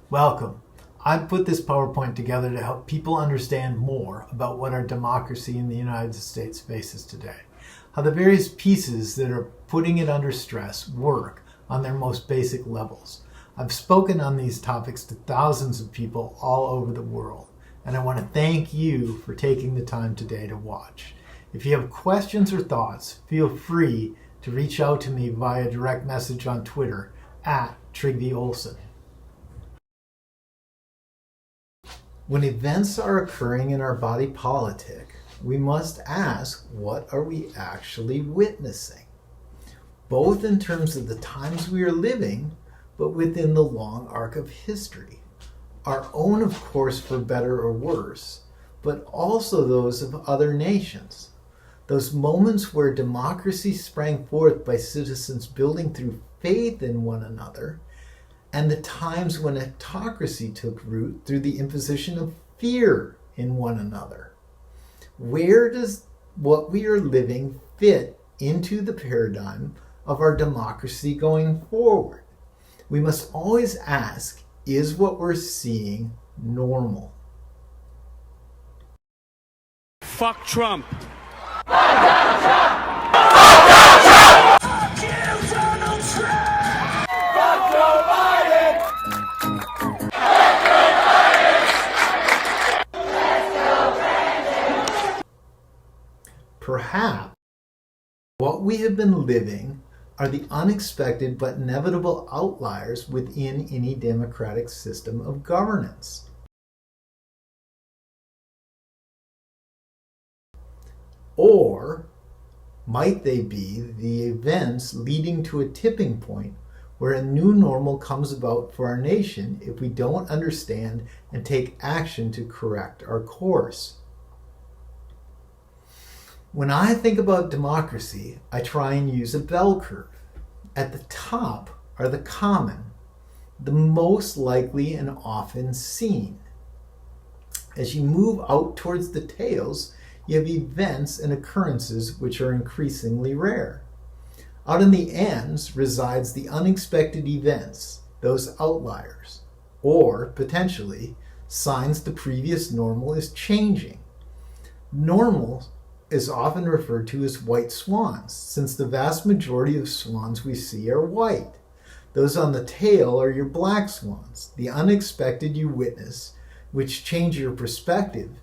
Welcome. I've put this PowerPoint together to help people understand more about what our democracy in the United States faces today, how the various pieces that are putting it under stress work on their most basic levels. I've spoken on these topics to thousands of people all over the world, and I want to thank you for taking the time today to watch. If you have questions or thoughts, feel free to reach out to me via direct message on Twitter @TrygveOlsen. When events are occurring in our body politic, we must ask, what are we actually witnessing? Both in terms of the times we are living, but within the long arc of history. Our own, of course, for better or worse, but also those of other nations. Those moments where democracy sprang forth by citizens building through faith in one another, and the times when autocracy took root through the imposition of fear in one another. Where does what we are living fit into the paradigm of our democracy going forward? We must always ask, is what we're seeing normal? Fuck Trump. Perhaps what we have been living are the unexpected but inevitable outliers within any democratic system of governance. Or might they be the events leading to a tipping point where a new normal comes about for our nation if we don't understand and take action to correct our course? When I think about democracy, I try and use a bell curve. At the top are the common, the most likely and often seen. As you move out towards the tails, you have events and occurrences which are increasingly rare. Out in the ends resides the unexpected events, those outliers, or potentially signs the previous normal is changing. Normal is often referred to as white swans, since the vast majority of swans we see are white. Those on the tail are your black swans, the unexpected you witness, which change your perspective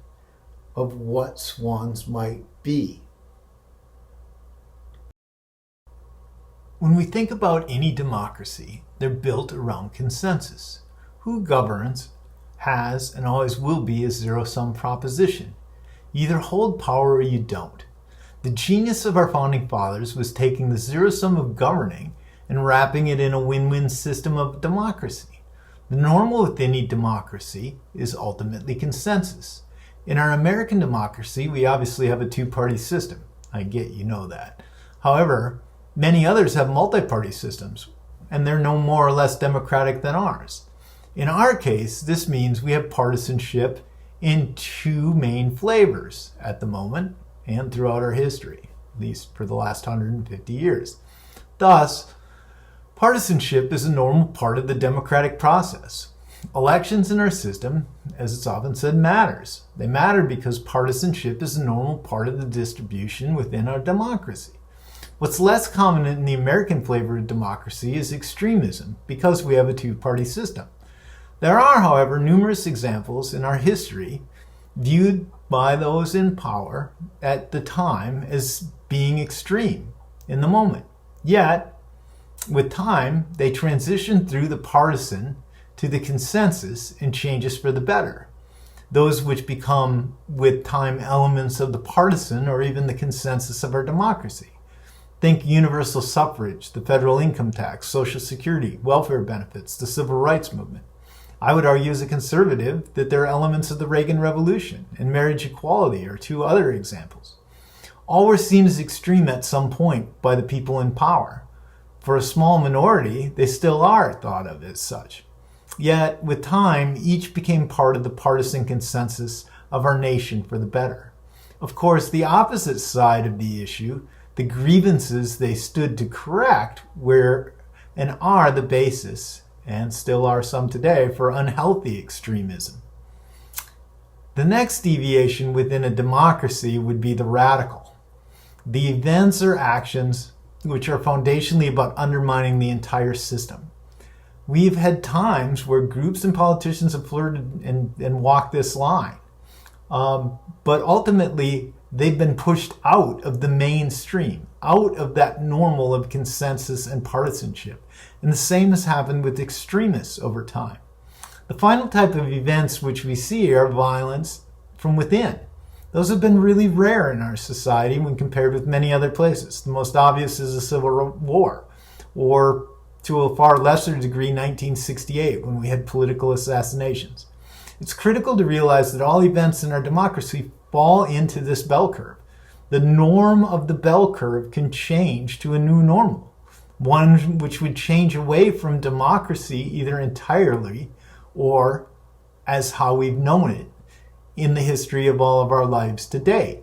of what swans might be. When we think about any democracy, they're built around consensus. Who governs has and always will be a zero-sum proposition. You either hold power or you don't. The genius of our founding fathers was taking the zero sum of governing and wrapping it in a win-win system of democracy. The normal with any democracy is ultimately consensus. In our American democracy, we obviously have a two-party system. I get you know that. However, many others have multi-party systems, and they're no more or less democratic than ours. In our case, this means we have partisanship in two main flavors at the moment and throughout our history, at least for the last 150 years. Thus, partisanship is a normal part of the democratic process. Elections in our system, as it's often said, matters. They matter because partisanship is a normal part of the distribution within our democracy. What's less common in the American flavor of democracy is extremism, because we have a two-party system. There are, however, numerous examples in our history viewed by those in power at the time as being extreme in the moment. Yet, with time, they transition through the partisan to the consensus and changes for the better. Those which become, with time, elements of the partisan or even the consensus of our democracy. Think universal suffrage, the federal income tax, Social Security, welfare benefits, the civil rights movement. I would argue as a conservative that there are elements of the Reagan Revolution, and marriage equality are two other examples. All were seen as extreme at some point by the people in power. For a small minority, they still are thought of as such. Yet, with time, each became part of the partisan consensus of our nation for the better. Of course, the opposite side of the issue, the grievances they stood to correct, were and are the basis and still are some today, for unhealthy extremism. The next deviation within a democracy would be the radical. The events or actions which are foundationally about undermining the entire system. We've had times where groups and politicians have flirted and walked this line. But ultimately, they've been pushed out of the mainstream, out of that normal of consensus and partisanship. And the same has happened with extremists over time. The final type of events which we see are violence from within. Those have been really rare in our society when compared with many other places. The most obvious is the Civil War, or to a far lesser degree, 1968, when we had political assassinations. It's critical to realize that all events in our democracy fall into this bell curve. The norm of the bell curve can change to a new normal, one which would change away from democracy either entirely or as how we've known it in the history of all of our lives to date.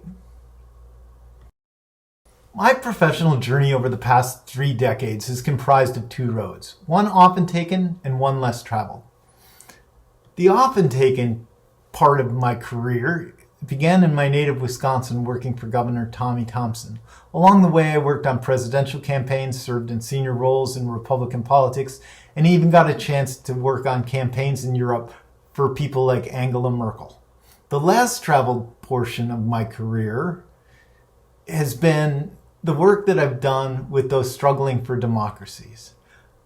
My professional journey over the past 3 decades is comprised of 2 roads, one often taken and one less traveled. The often taken part of my career began in my native Wisconsin working for Governor Tommy Thompson. Along the way, I worked on presidential campaigns, served in senior roles in Republican politics, and even got a chance to work on campaigns in Europe for people like Angela Merkel. The less traveled portion of my career has been the work that I've done with those struggling for democracies.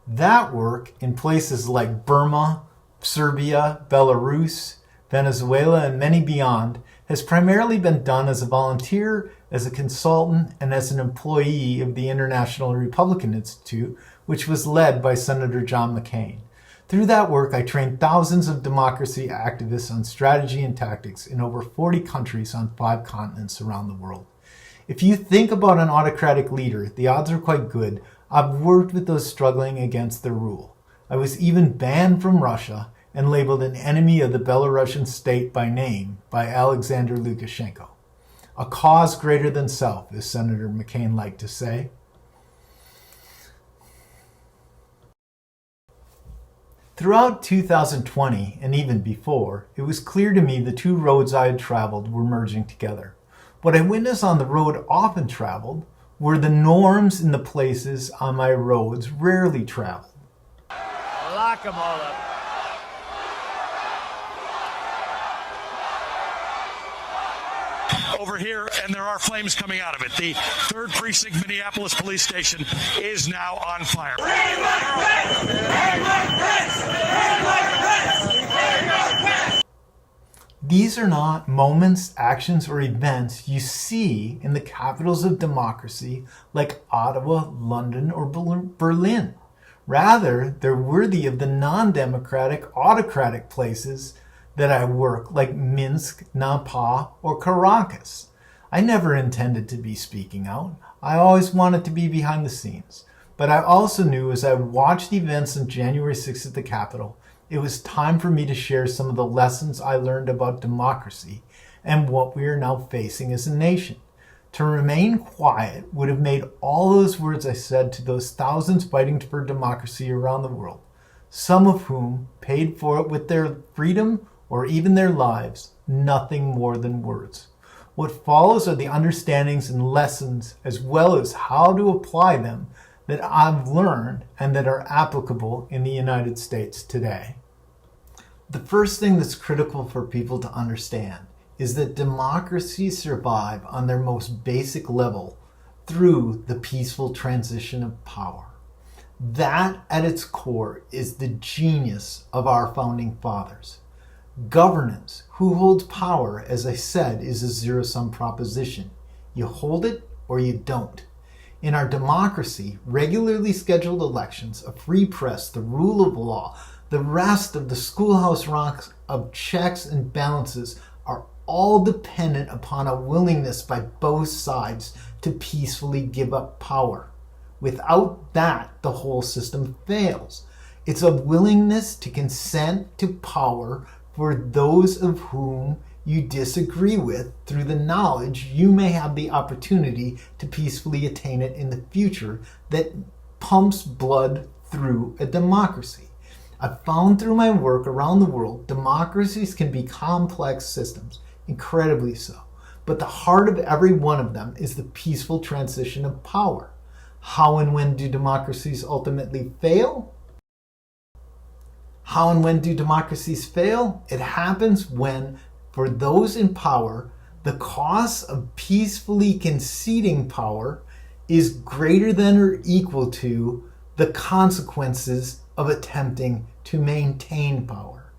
That work in places like Burma, Serbia, Belarus, Venezuela, and many beyond has primarily been done as a volunteer, as a consultant, and as an employee of the International Republican Institute, which was led by Senator John McCain. Through that work, I trained thousands of democracy activists on strategy and tactics in over 40 countries on 5 continents around the world. If you think about an autocratic leader, the odds are quite good. I've worked with those struggling against their rule. I was even banned from Russia and labeled an enemy of the Belarusian state by name by Alexander Lukashenko. A cause greater than self, as Senator McCain liked to say. Throughout 2020, and even before, it was clear to me the 2 roads I had traveled were merging together. What I witnessed on the road often traveled were the norms in the places on my roads rarely traveled. Lock 'em all up. Over here, and there are flames coming out of it. The 3rd Precinct Minneapolis Police Station is now on fire. These are not moments, actions, or events you see in the capitals of democracy like Ottawa, London, or Berlin. Rather, they're worthy of the non-democratic, autocratic places that I work, like Minsk, Napa, or Caracas. I never intended to be speaking out. I always wanted to be behind the scenes. But I also knew as I watched events on January 6th at the Capitol, it was time for me to share some of the lessons I learned about democracy and what we are now facing as a nation. To remain quiet would have made all those words I said to those thousands fighting for democracy around the world, some of whom paid for it with their freedom or even their lives, nothing more than words. What follows are the understandings and lessons, as well as how to apply them, that I've learned and that are applicable in the United States today. The first thing that's critical for people to understand is that democracies survive on their most basic level through the peaceful transition of power. That, at its core, is the genius of our founding fathers. Governance, who holds power, as I said, is a zero-sum proposition. You hold it or you don't. In our democracy, regularly scheduled elections, a free press, the rule of law, the rest of the schoolhouse ranks of checks and balances are all dependent upon a willingness by both sides to peacefully give up power. Without that, the whole system fails. It's a willingness to consent to power for those of whom you disagree with through the knowledge you may have the opportunity to peacefully attain it in the future that pumps blood through a democracy. I've found through my work around the world, democracies can be complex systems, incredibly so. But the heart of every one of them is the peaceful transition of power. How and when do democracies ultimately fail? How and when do democracies fail? It happens when, for those in power, the cost of peacefully conceding power is greater than or equal to the consequences of attempting to maintain power.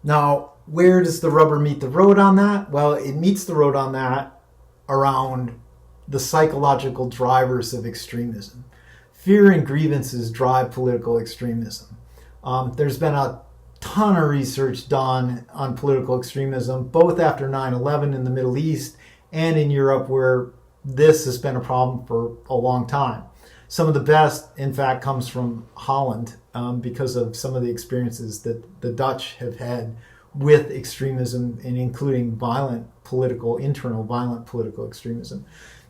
Now, where does the rubber meet the road on that? Well, it meets the road on that around the psychological drivers of extremism. Fear and grievances drive political extremism. There's been a ton of research done on political extremism, both after 9/11 in the Middle East and in Europe, where this has been a problem for a long time. Some of the best, in fact, comes from Holland because of some of the experiences that the Dutch have had with extremism, and including internal violent political extremism.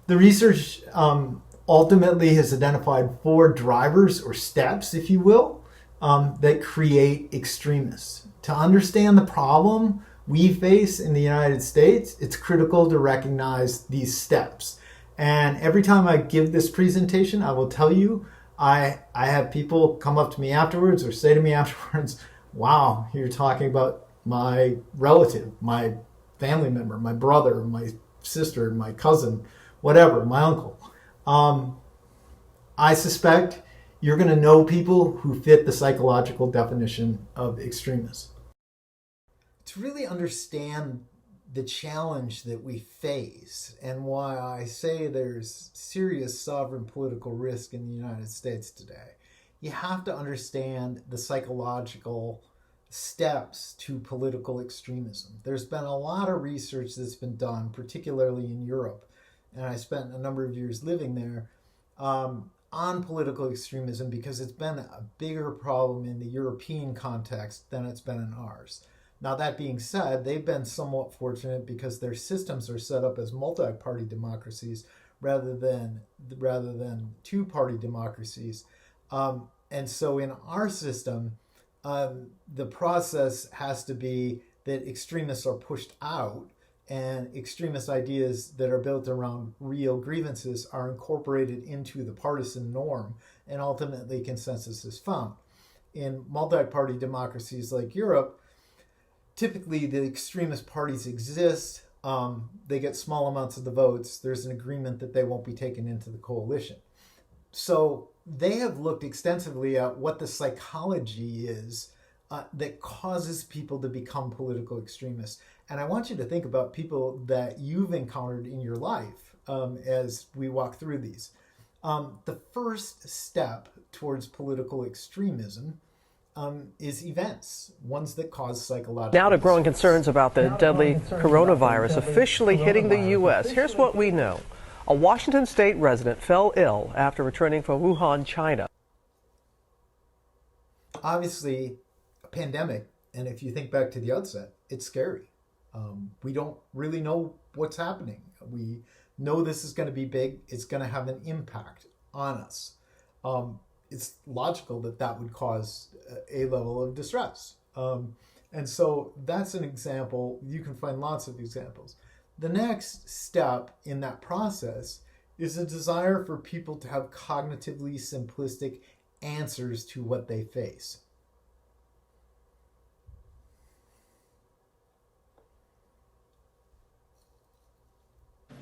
The research ultimately has identified 4 drivers or steps, if you will, that create extremists. To understand the problem we face in the United States, it's critical to recognize these steps. And every time I give this presentation, I will tell you, I have people come up to me afterwards or say to me afterwards, wow, you're talking about my relative, my family member, my brother, my sister, my cousin, whatever, my uncle. I suspect you're going to know people who fit the psychological definition of extremists. To really understand the challenge that we face and why I say there's serious sovereign political risk in the United States today, you have to understand the psychological steps to political extremism. There's been a lot of research that's been done, particularly in Europe, and I spent a number of years living there, on political extremism because it's been a bigger problem in the European context than it's been in ours. Now, that being said, they've been somewhat fortunate because their systems are set up as multi-party democracies rather than two-party democracies. And so in our system, the process has to be that extremists are pushed out and extremist ideas that are built around real grievances are incorporated into the partisan norm, and ultimately consensus is found. In multi-party democracies like Europe, typically the extremist parties exist, they get small amounts of the votes, there's an agreement that they won't be taken into the coalition. So they have looked extensively at what the psychology is that causes people to become political extremists. And I want you to think about people that you've encountered in your life as we walk through these. The first step towards political extremism is events, ones that cause psychological. Now to growing concerns about the deadly coronavirus officially hitting the U.S. Here's what we know. A Washington state resident fell ill after returning from Wuhan, China. Obviously, a pandemic, and if you think back to the outset, it's scary. We don't really know what's happening. We know this is going to be big. It's going to have an impact on us. It's logical that that would cause a level of distress. And so that's an example. You can find lots of examples. The next step in that process is a desire for people to have cognitively simplistic answers to what they face.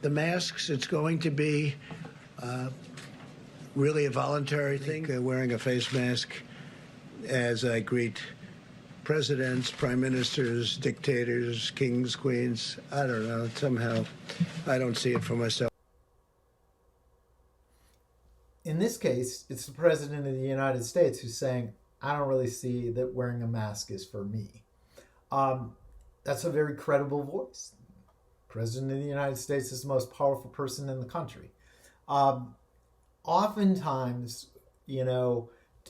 The masks, it's going to be really a voluntary thing, wearing a face mask as I greet presidents, prime ministers, dictators, kings, queens. I don't know. Somehow I don't see it for myself. In this case, it's the president of the United States who's saying, I don't really see that wearing a mask is for me. That's a very credible voice. President of the United States is the most powerful person in the country. Oftentimes,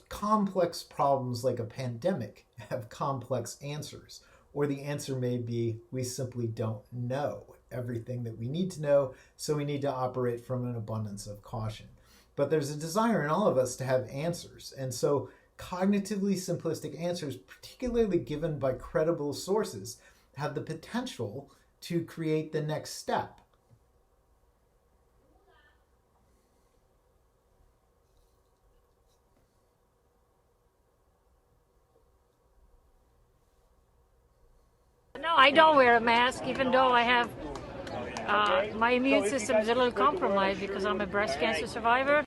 complex problems like a pandemic have complex answers, or the answer may be we simply don't know everything that we need to know, so we need to operate from an abundance of caution. But there's a desire in all of us to have answers, and so Cognitively simplistic answers, particularly given by credible sources, have the potential to create the next step. No, I don't wear a mask, even though I have my immune system is a little compromised because I'm a breast cancer survivor.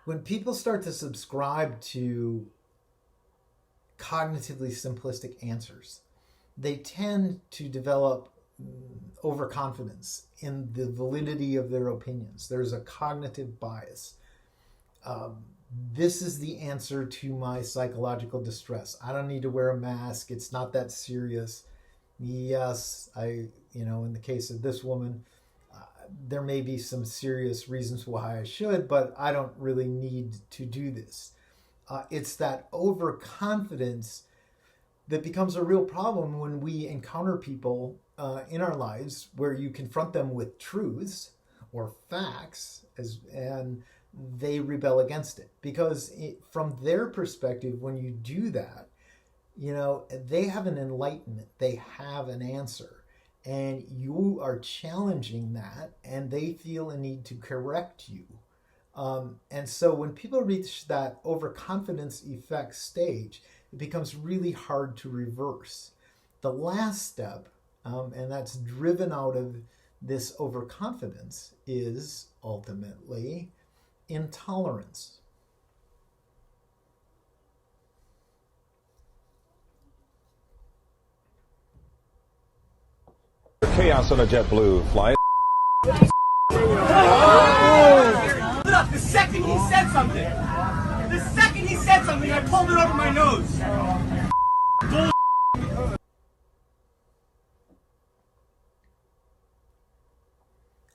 When people start to subscribe to cognitively simplistic answers, they tend to develop overconfidence in the validity of their opinions. There's a cognitive bias. This is the answer to my psychological distress. I don't need to wear a mask. It's not that serious. Yes, in the case of this woman, there may be some serious reasons why I should, but I don't really need to do this. It's that overconfidence that becomes a real problem when we encounter people in our lives where you confront them with truths or facts and they rebel against it. Because from their perspective, when you do that, they have an enlightenment, they have an answer, and you are challenging that, and they feel a need to correct you. And so when people reach that overconfidence effect stage, it becomes really hard to reverse. The last step, and that's driven out of this overconfidence, is ultimately intolerance. Chaos on a JetBlue flight. The second he said something, I pulled it over my nose.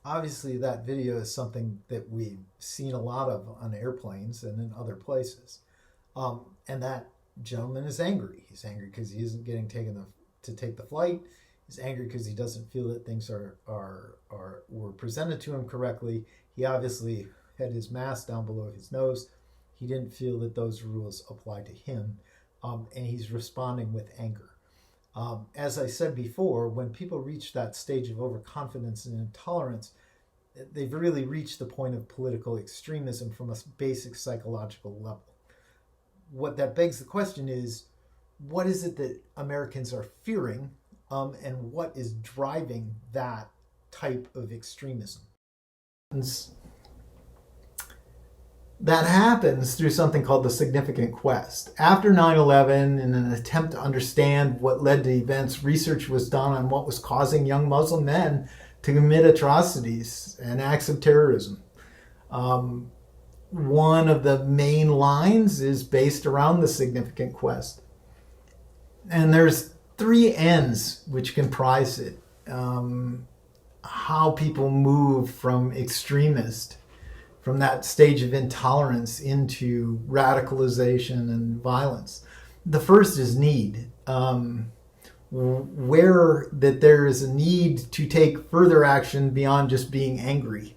Obviously, that video is something that we've seen a lot of on airplanes and in other places. And that gentleman is angry. He's angry because he isn't getting to take the flight. He's angry because he doesn't feel that things were presented to him correctly. He obviously had his mask down below his nose. He didn't feel that those rules apply to him, and he's responding with anger. As I said before, when people reach that stage of overconfidence and intolerance, they've really reached the point of political extremism from a basic psychological level. What that begs the question is, what is it that Americans are fearing, and what is driving that type of extremism? That happens through something called the significant quest. After 9/11, in an attempt to understand what led to events, research was done on what was causing young Muslim men to commit atrocities and acts of terrorism. One of the main lines is based around the significant quest. And there's 3 ends which comprise it. How people move from extremist, from that stage of intolerance into radicalization and violence. The first is need. Where that there is a need to take further action beyond just being angry.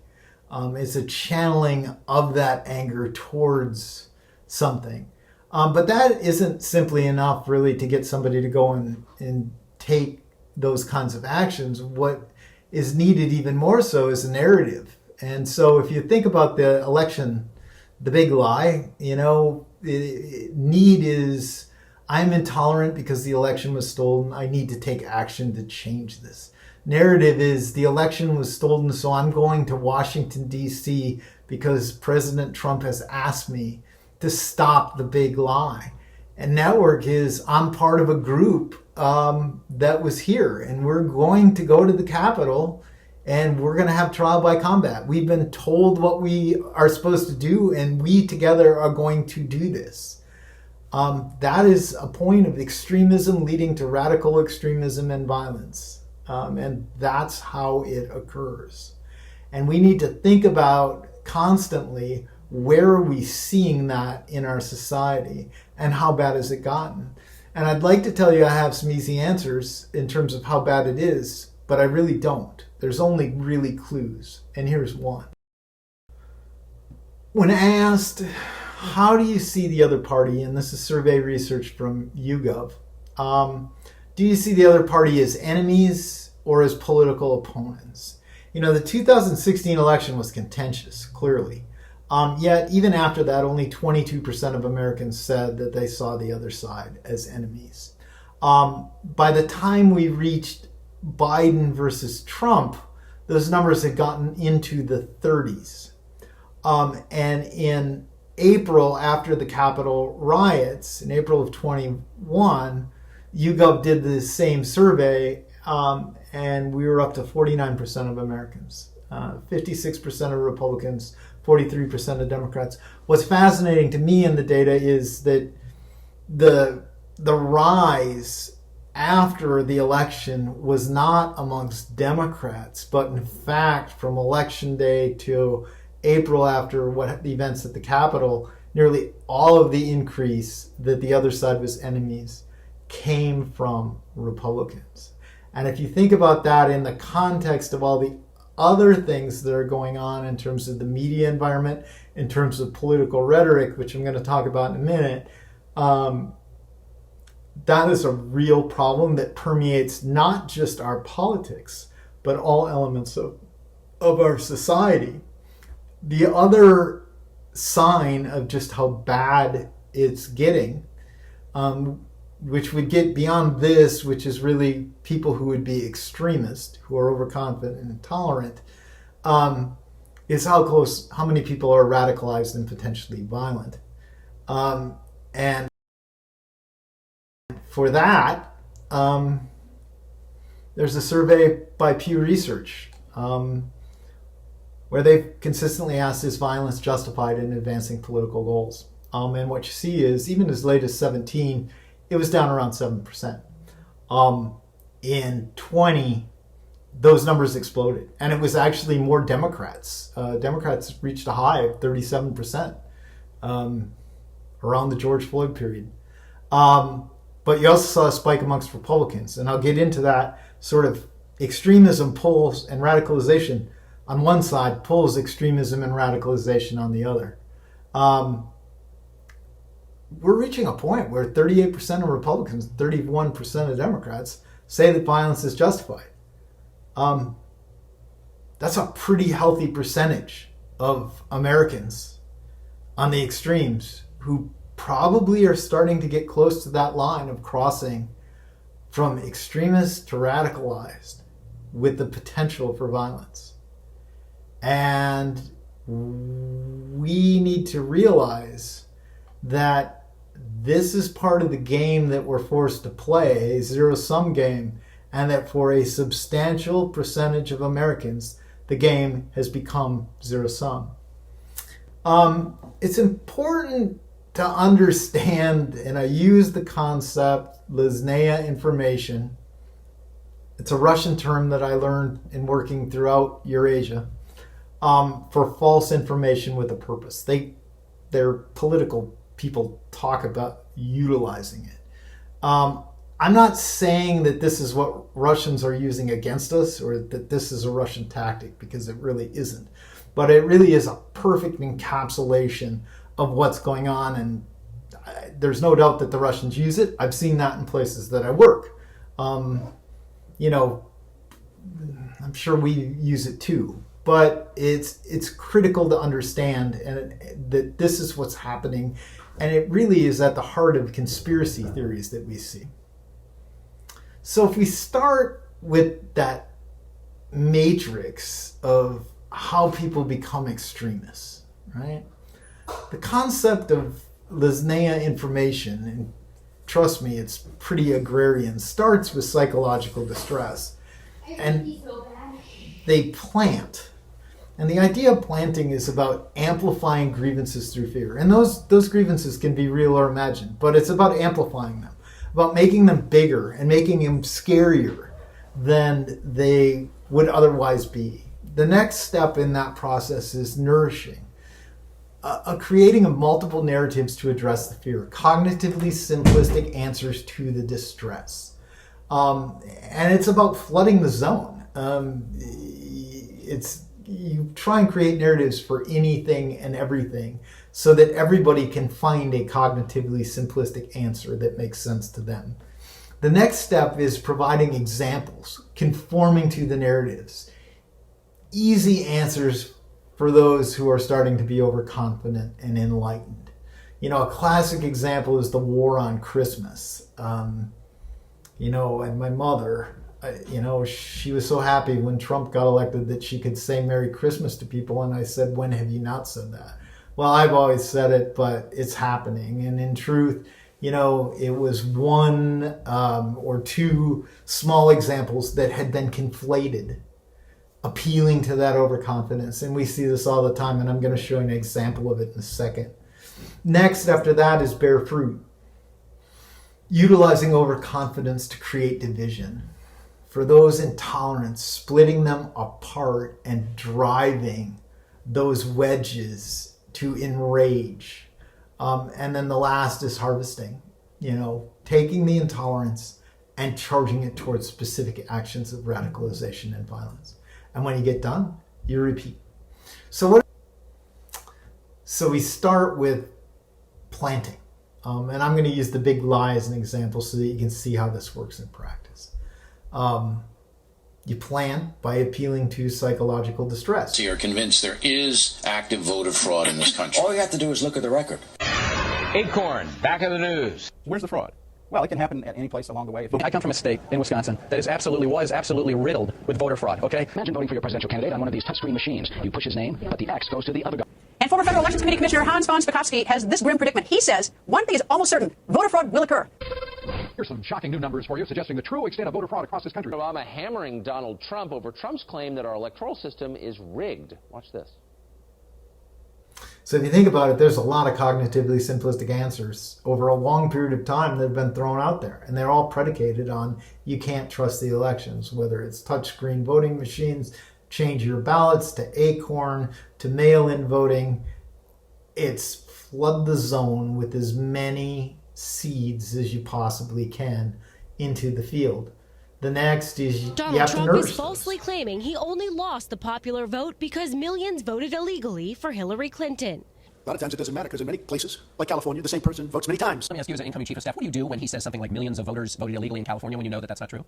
It's a channeling of that anger towards something. But that isn't simply enough really to get somebody to go and take those kinds of actions. What is needed even more so is a narrative. And so if you think about the election, the big lie, need is, I'm intolerant because the election was stolen. I need to take action to change this. Narrative is, the election was stolen, so I'm going to Washington, D.C. because President Trump has asked me to stop the big lie. And network is, I'm part of a group that was here, and we're going to go to the Capitol, and we're going to have trial by combat. We've been told what we are supposed to do, and we together are going to do this. That is a point of extremism leading to radical extremism and violence. And that's how it occurs. And we need to think about constantly, where are we seeing that in our society, and how bad has it gotten? And I'd like to tell you I have some easy answers in terms of how bad it is, but I really don't. There's only really clues, and here's one. When asked, how do you see the other party? And this is survey research from YouGov. Do you see the other party as enemies or as political opponents? You know, the 2016 election was contentious, clearly. Yet, even after that, only 22% of Americans said that they saw the other side as enemies. By the time we reached Biden versus Trump, those numbers had gotten into the 30s. And in April, after the Capitol riots, in April of 21, YouGov did the same survey, and we were up to 49% of Americans, 56% of Republicans, 43% of Democrats. What's fascinating to me in the data is that the rise after the election was not amongst Democrats, but in fact, from election day to April after the events at the Capitol, nearly all of the increase that the other side was enemies came from Republicans. And if you think about that in the context of all the other things that are going on in terms of the media environment, in terms of political rhetoric, which I'm going to talk about in a minute, that is a real problem that permeates not just our politics, but all elements of our society. The other sign of just how bad it's getting, which would get beyond this, which is really people who would be extremist, who are overconfident and intolerant, is how many people are radicalized and potentially violent. And for that, there's a survey by Pew Research where they've consistently asked, is violence justified in advancing political goals? And what you see is, even as late as 17, it was down around 7%. In 20, those numbers exploded. And it was actually more Democrats. Democrats reached a high of 37% around the George Floyd period. But you also saw a spike amongst Republicans. And I'll get into that. Sort of extremism pulls and radicalization on one side, pulls extremism and radicalization on the other. We're reaching a point where 38% of Republicans, 31% of Democrats say that violence is justified. That's a pretty healthy percentage of Americans on the extremes who probably are starting to get close to that line of crossing from extremist to radicalized with the potential for violence. And we need to realize that this is part of the game that we're forced to play, a zero-sum game, and that for a substantial percentage of Americans, the game has become zero-sum. It's important to understand, and I use the concept Lozhnaya information. It's a Russian term that I learned in working throughout Eurasia, for false information with a purpose. Their political people talk about utilizing it. I'm not saying that this is what Russians are using against us or that this is a Russian tactic, because it really isn't. But it really is a perfect encapsulation of what's going on, and there's no doubt that the Russians use it. I've seen that in places that I work. I'm sure we use it too. But it's critical to understand that this is what's happening, and it really is at the heart of conspiracy theories that we see. So if we start with that matrix of how people become extremists, right? The concept of Lozhnaya information, and trust me, it's pretty agrarian, starts with psychological distress. And they plant. And the idea of planting is about amplifying grievances through fear. And those grievances can be real or imagined, but it's about amplifying them, about making them bigger and making them scarier than they would otherwise be. The next step in that process is nourishing, a creating of multiple narratives to address the fear, cognitively simplistic answers to the distress. And it's about flooding the zone. You try and create narratives for anything and everything so that everybody can find a cognitively simplistic answer that makes sense to them. The next step is providing examples, conforming to the narratives. Easy answers for those who are starting to be overconfident and enlightened. A classic example is the war on Christmas. And my mother, she was so happy when Trump got elected that she could say Merry Christmas to people. And I said, when have you not said that? Well, I've always said it, but it's happening. And in truth, it was one or two small examples that had been conflated, appealing to that overconfidence. And we see this all the time, and I'm going to show you an example of it in a second. Next, after that, is bear fruit. Utilizing overconfidence to create division. For those intolerant, splitting them apart and driving those wedges to enrage. And then the last is harvesting, taking the intolerance and charging it towards specific actions of radicalization and violence. And when you get done, you repeat. So we start with planting. And I'm going to use the big lie as an example so that you can see how this works in practice. You plant by appealing to psychological distress. So you're convinced there is active voter fraud in this country. All you have to do is look at the record. Acorn, back of the news. Where's the fraud? Well, it can happen at any place along the way. I come from a state in Wisconsin that was absolutely riddled with voter fraud, okay? Imagine voting for your presidential candidate on one of these touchscreen machines. You push his name, but the X goes to the other guy. And former Federal Elections Committee Commissioner Hans von Spakovsky has this grim predicament. He says, one thing is almost certain, voter fraud will occur. Here's some shocking new numbers for you, suggesting the true extent of voter fraud across this country. Obama hammering Donald Trump over Trump's claim that our electoral system is rigged. Watch this. So if you think about it, there's a lot of cognitively simplistic answers over a long period of time that have been thrown out there. And they're all predicated on you can't trust the elections, whether it's touchscreen voting machines, change your ballots, to Acorn, to mail-in voting. It's flood the zone with as many seeds as you possibly can into the field. The next is Donald Trump is falsely claiming he only lost the popular vote because millions voted illegally for Hillary Clinton. A lot of times it doesn't matter because in many places, like California, the same person votes many times. Let me ask you as an incoming chief of staff, what do you do when he says something like millions of voters voted illegally in California when you know that that's not true?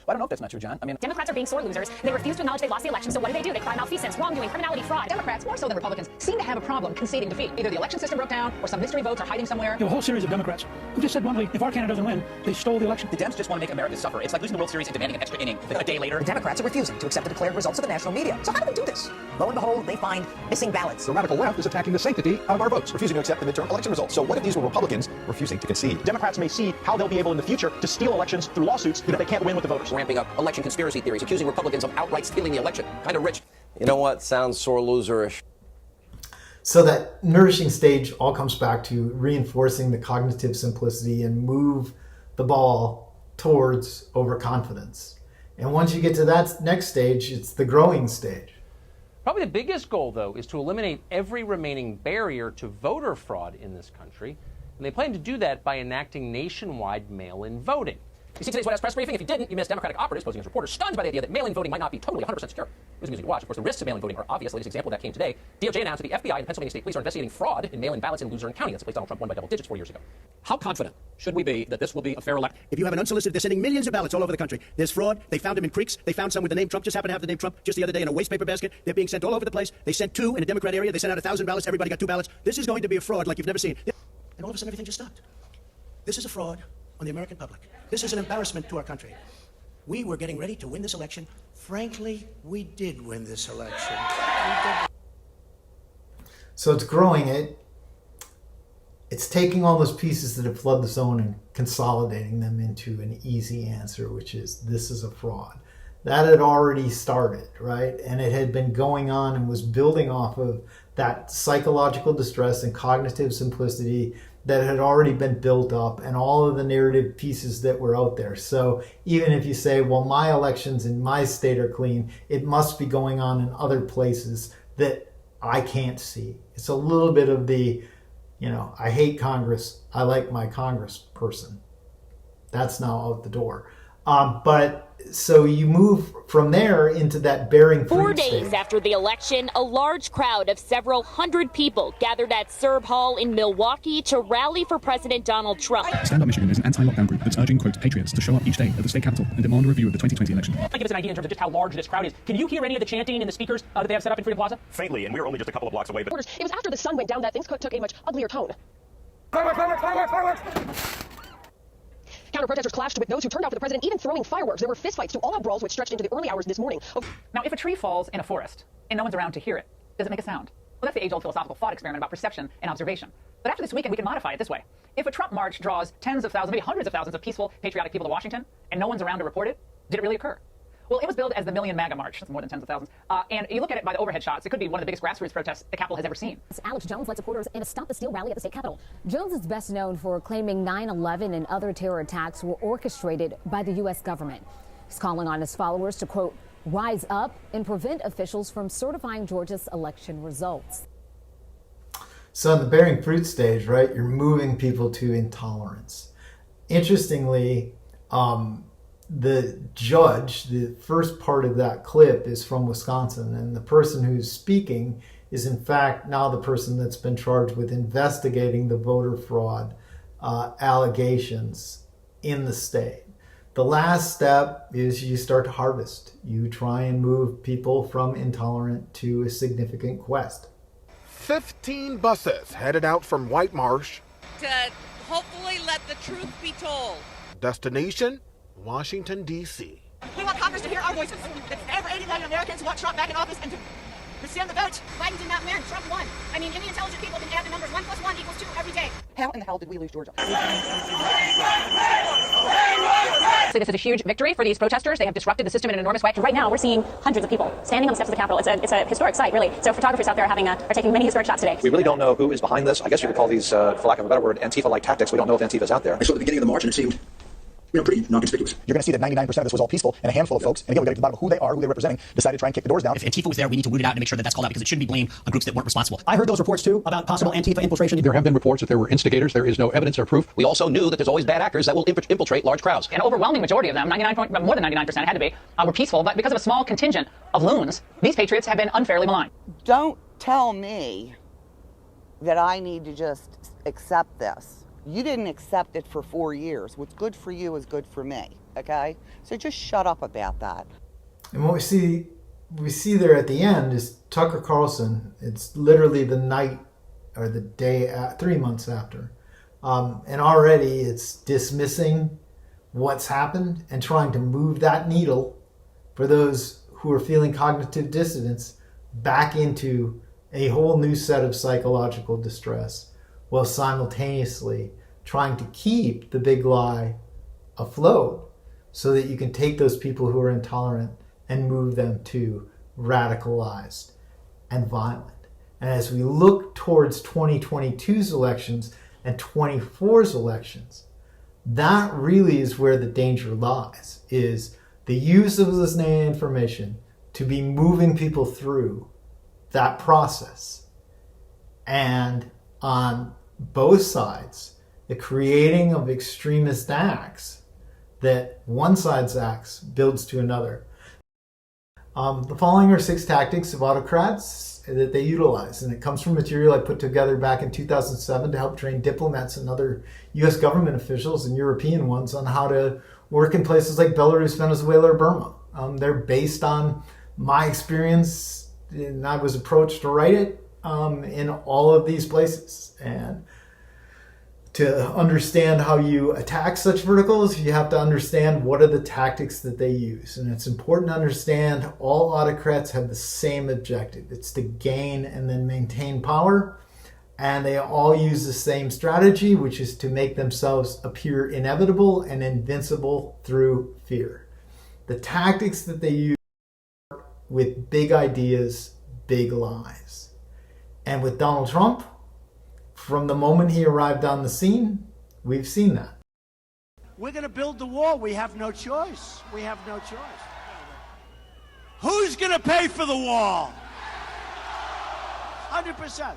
Well, I don't know if that's not true, John. Democrats are being sore losers. They refuse to acknowledge they lost the election, so what do? They cry malfeasance, wrongdoing, criminality, fraud. Democrats, more so than Republicans, seem to have a problem conceding defeat. Either the election system broke down, or some mystery votes are hiding somewhere. You have a whole series of Democrats who just said bluntly, if our candidate doesn't win, they stole the election. The Dems just want to make America suffer. It's like losing the World Series and demanding an extra inning a day later. The Democrats are refusing to accept the declared results of the national media. So how do they do this? Lo and behold, they find missing ballots. The radical left is attacking the sanctity of our votes, refusing to accept the midterm election results. So what if these were Republicans refusing to concede? Democrats may see how they'll be able in the future to steal elections through lawsuits if they can't win with the voters. Ramping up election conspiracy theories, accusing Republicans of outright stealing the election. Kind of rich. You know what? Sounds sore loserish. So that nourishing stage all comes back to reinforcing the cognitive simplicity and move the ball towards overconfidence. And once you get to that next stage, it's the growing stage. Probably the biggest goal, though, is to eliminate every remaining barrier to voter fraud in this country. And they plan to do that by enacting nationwide mail-in voting. You see today's White House press briefing? If you didn't, you missed Democratic operatives posing as reporters stunned by the idea that mail-in voting might not be totally 100% secure. It was amusing to watch. Of course, the risks of mail-in voting are obvious. The latest example of that came today. DOJ announced that the FBI and Pennsylvania State Police are investigating fraud in mail-in ballots in Luzerne County. That's the place Donald Trump won by double digits 4 years ago. How confident should we be that this will be a fair election? If you have an unsolicited, they're sending millions of ballots all over the country. There's fraud. They found them in creeks. They found some with the name Trump. Just happened to have the name Trump just the other day in a waste paper basket. They're being sent all over the place. They sent 2 in a Democrat area. They sent out 1,000 ballots. Everybody got 2 ballots. This is going to be a fraud like you've never seen. And all of a sudden, everything just stopped. This is a fraud on the American public. This is an embarrassment to our country. We were getting ready to win this election. Frankly, we did win this election. So it's growing it. It's taking all those pieces that have flooded the zone and consolidating them into an easy answer, which is this is a fraud. That had already started, right? And it had been going on and was building off of that psychological distress and cognitive simplicity that had already been built up and all of the narrative pieces that were out there. So even if you say, well, my elections in my state are clean, it must be going on in other places that I can't see. It's a little bit of the, I hate Congress, I like my Congress person. That's now out the door. But so you move from there into that bearing fruit 4 days stage. after the election, a large crowd of several hundred people gathered at Serb Hall in Milwaukee to rally for President Donald Trump. Stand Up Michigan is an anti-lockdown group that's urging, quote, patriots to show up each day at the state capitol and demand a review of the 2020 election. Give us an idea in terms of just how large this crowd is. Can you hear any of the chanting and the speakers that they have set up in Freedom Plaza? Faintly, and we were only just a couple of blocks away. But It was after the sun went down that things took a much uglier tone. Counter-protesters clashed with those who turned out for the president, even throwing fireworks. There were fistfights to all-out brawls which stretched into the early hours this morning. Now, if a tree falls in a forest and no one's around to hear it, does it make a sound? Well, that's the age-old philosophical thought experiment about perception and observation. But after this weekend, we can modify it this way. If a Trump march draws tens of thousands, maybe hundreds of thousands of peaceful, patriotic people to Washington, and no one's around to report it, did it really occur? Well, it was billed as the Million MAGA March. That's more than tens of thousands. And you look at it by the overhead shots, it could be one of the biggest grassroots protests the Capitol has ever seen. Alex Jones led supporters in a Stop the Steal rally at the state capitol. Jones is best known for claiming 9/11 and other terror attacks were orchestrated by the U.S. government. He's calling on his followers to, quote, rise up and prevent officials from certifying Georgia's election results. So in the bearing fruit stage, right, you're moving people to intolerance. Interestingly, the judge, the first part of that clip is from Wisconsin, and the person who's speaking is in fact now the person that's been charged with investigating the voter fraud allegations in the state. The last step is you start to harvest. You try and move people from intolerant to a significant quest. 15 buses headed out from White Marsh to hopefully let the truth be told. Destination, Washington, D.C. We want Congress to hear our voices. That over 80 million Americans want Trump back in office and to send the vote. Biden did not win. Trump won. I mean, any intelligent people can add the numbers. 1 + 1 = 2 every day. How in the hell did we lose Georgia? So this is a huge victory for these protesters. They have disrupted the system in an enormous way. Right now, we're seeing hundreds of people standing on the steps of the Capitol. It's a historic sight, really. So photographers out there are taking many historic shots today. We really don't know who is behind this. I guess you could call these, for lack of a better word, Antifa-like tactics. We don't know if Antifa's out there. I saw the beginning of the march and it seemed pretty non-conspicuous. You're going to see that 99% of this was all peaceful, and a handful of folks, and again, we're going to get to the bottom of who they are, who they're representing, decided to try and kick the doors down. If Antifa was there, we need to root it out and make sure that that's called out because it shouldn't be blamed on groups that weren't responsible. I heard those reports, too, about possible Antifa infiltration. There have been reports that there were instigators. There is no evidence or proof. We also knew that there's always bad actors that will infiltrate large crowds. An overwhelming majority of them, more than 99%, it had to be, were peaceful. But because of a small contingent of loons, these patriots have been unfairly maligned. Don't tell me that I need to just accept this. You didn't accept it for 4 years. What's good for you is good for me, okay? So just shut up about that. And what we see there at the end is Tucker Carlson. It's literally the night or the day, 3 months after. And already it's dismissing what's happened and trying to move that needle for those who are feeling cognitive dissonance back into a whole new set of psychological distress, while simultaneously trying to keep the big lie afloat so that you can take those people who are intolerant and move them to radicalized and violent. And as we look towards 2022's elections and 24's elections, that really is where the danger lies, is the use of Lozhnaya information to be moving people through that process. And on both sides, the creating of extremist acts that one side's acts builds to another. The following are 6 tactics of autocrats that they utilize, and it comes from material I put together back in 2007 to help train diplomats and other U.S. government officials and European ones on how to work in places like Belarus, Venezuela, or Burma. They're based on my experience, and I was approached to write it in all of these places. And to understand how you attack such verticals, you have to understand what are the tactics that they use. And it's important to understand all autocrats have the same objective. It's to gain and then maintain power. And they all use the same strategy, which is to make themselves appear inevitable and invincible through fear. The tactics that they use with big ideas, big lies. And with Donald Trump, from the moment he arrived on the scene, we've seen that. We're going to build the wall. We have no choice. We have no choice. Who's going to pay for the wall? 100%.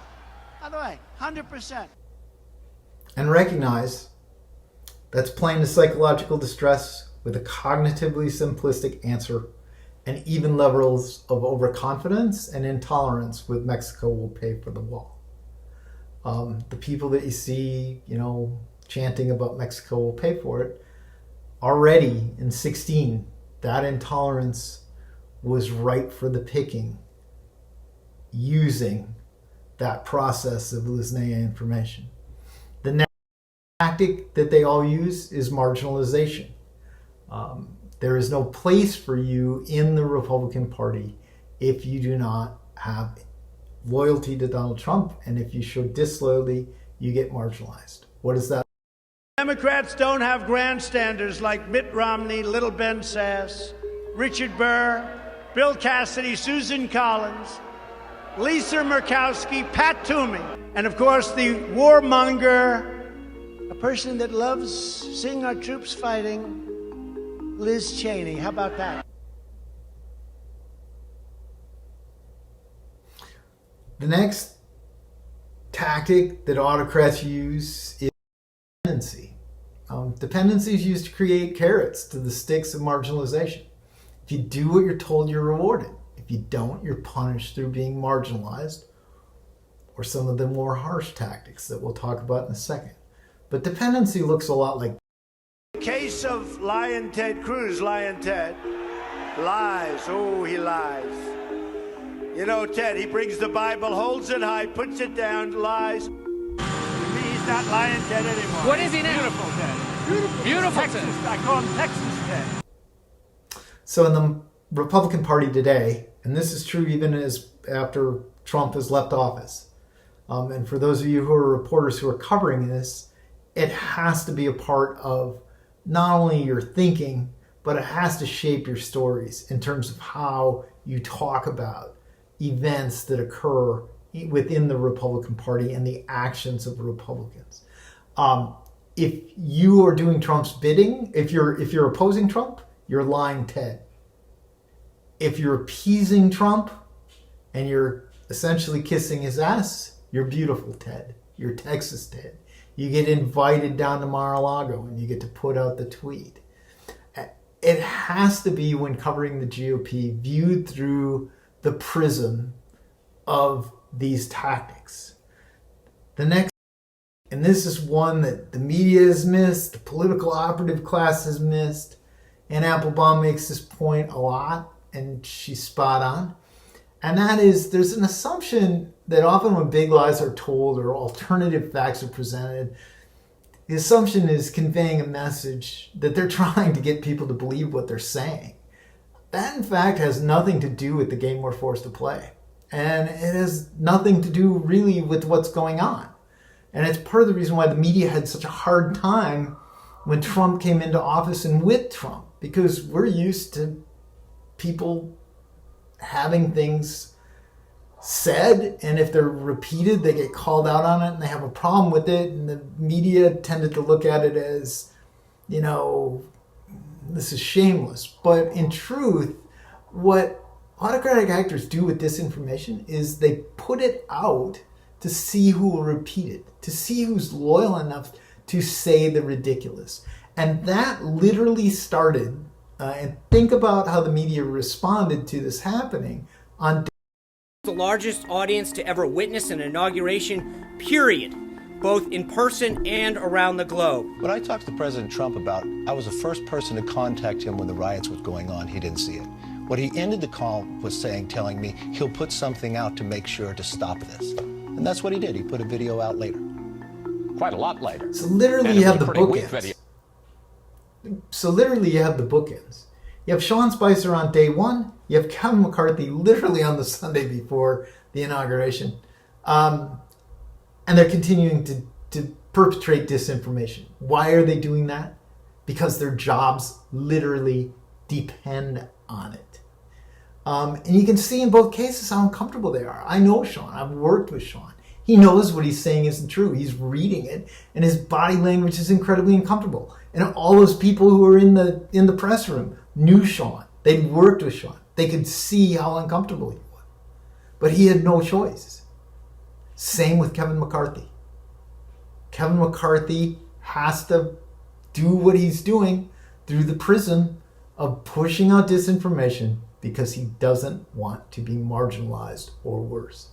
By the way, 100%. And recognize that's playing to psychological distress with a cognitively simplistic answer and even levels of overconfidence and intolerance with Mexico will pay for the wall. The people that you see, chanting about Mexico will pay for it, already in 16, that intolerance was ripe for the picking using that process of Lozhnaya information. The next tactic that they all use is marginalization. There is no place for you in the Republican Party if you do not have loyalty to Donald Trump, and if you show disloyalty, you get marginalized. What is that? Democrats don't have grandstanders like Mitt Romney, Little Ben Sass, Richard Burr, Bill Cassidy, Susan Collins, Lisa Murkowski, Pat Toomey, and of course the warmonger, a person that loves seeing our troops fighting, Liz Cheney. How about that? The next tactic that autocrats use is dependency. Dependency is used to create carrots to the sticks of marginalization. If you do what you're told, you're rewarded. If you don't, you're punished through being marginalized, or some of the more harsh tactics that we'll talk about in a second. But dependency looks a lot like Case of Lion Ted Cruz. Lion Ted lies. Oh, he lies. Ted, he brings the Bible, holds it high, puts it down, lies. To me, he's not Lion Ted anymore. What is he now? Beautiful Ted. Beautiful Texas. Ted. I call him Texas Ted. So in the Republican Party today, and this is true even as after Trump has left office, and for those of you who are reporters who are covering this, it has to be a part of not only your thinking, but it has to shape your stories in terms of how you talk about events that occur within the Republican Party and the actions of Republicans. If you are doing Trump's bidding, if you're opposing Trump, you're lying Ted. If you're appeasing Trump and you're essentially kissing his ass, you're beautiful Ted. You're Texas Ted. You get invited down to Mar-a-Lago and you get to put out the tweet. It has to be, when covering the GOP, viewed through the prism of these tactics. The next, and this is one that the media has missed, the political operative class has missed, and Applebaum makes this point a lot, and she's spot on. And that is, there's an assumption that often when big lies are told or alternative facts are presented, the assumption is conveying a message that they're trying to get people to believe what they're saying. That, in fact, has nothing to do with the game we're forced to play. And it has nothing to do really with what's going on. And it's part of the reason why the media had such a hard time when Trump came into office and with Trump, because we're used to people having things said, and if they're repeated, they get called out on it and they have a problem with it, and the media tended to look at it as, this is shameless. But in truth, what autocratic actors do with disinformation is they put it out to see who will repeat it, to see who's loyal enough to say the ridiculous. And that literally started, and think about how the media responded to this happening on the largest audience to ever witness an inauguration, period, both in person and around the globe. When I talked to President Trump about, I was the first person to contact him when the riots was going on. He didn't see it. What he ended the call was telling me he'll put something out to make sure to stop this. And that's what he did. He put a video out later. Quite a lot later. So literally you have the bookends. You have Sean Spicer on day one. You have Kevin McCarthy literally on the Sunday before the inauguration. And they're continuing to perpetrate disinformation. Why are they doing that? Because their jobs literally depend on it. And you can see in both cases how uncomfortable they are. I know Sean. I've worked with Sean. He knows what he's saying isn't true. He's reading it, and his body language is incredibly uncomfortable. And all those people who were in the press room knew Sean. They'd worked with Sean. They could see how uncomfortable he was. But he had no choice. Same with Kevin McCarthy. Kevin McCarthy has to do what he's doing through the prism of pushing out disinformation because he doesn't want to be marginalized or worse.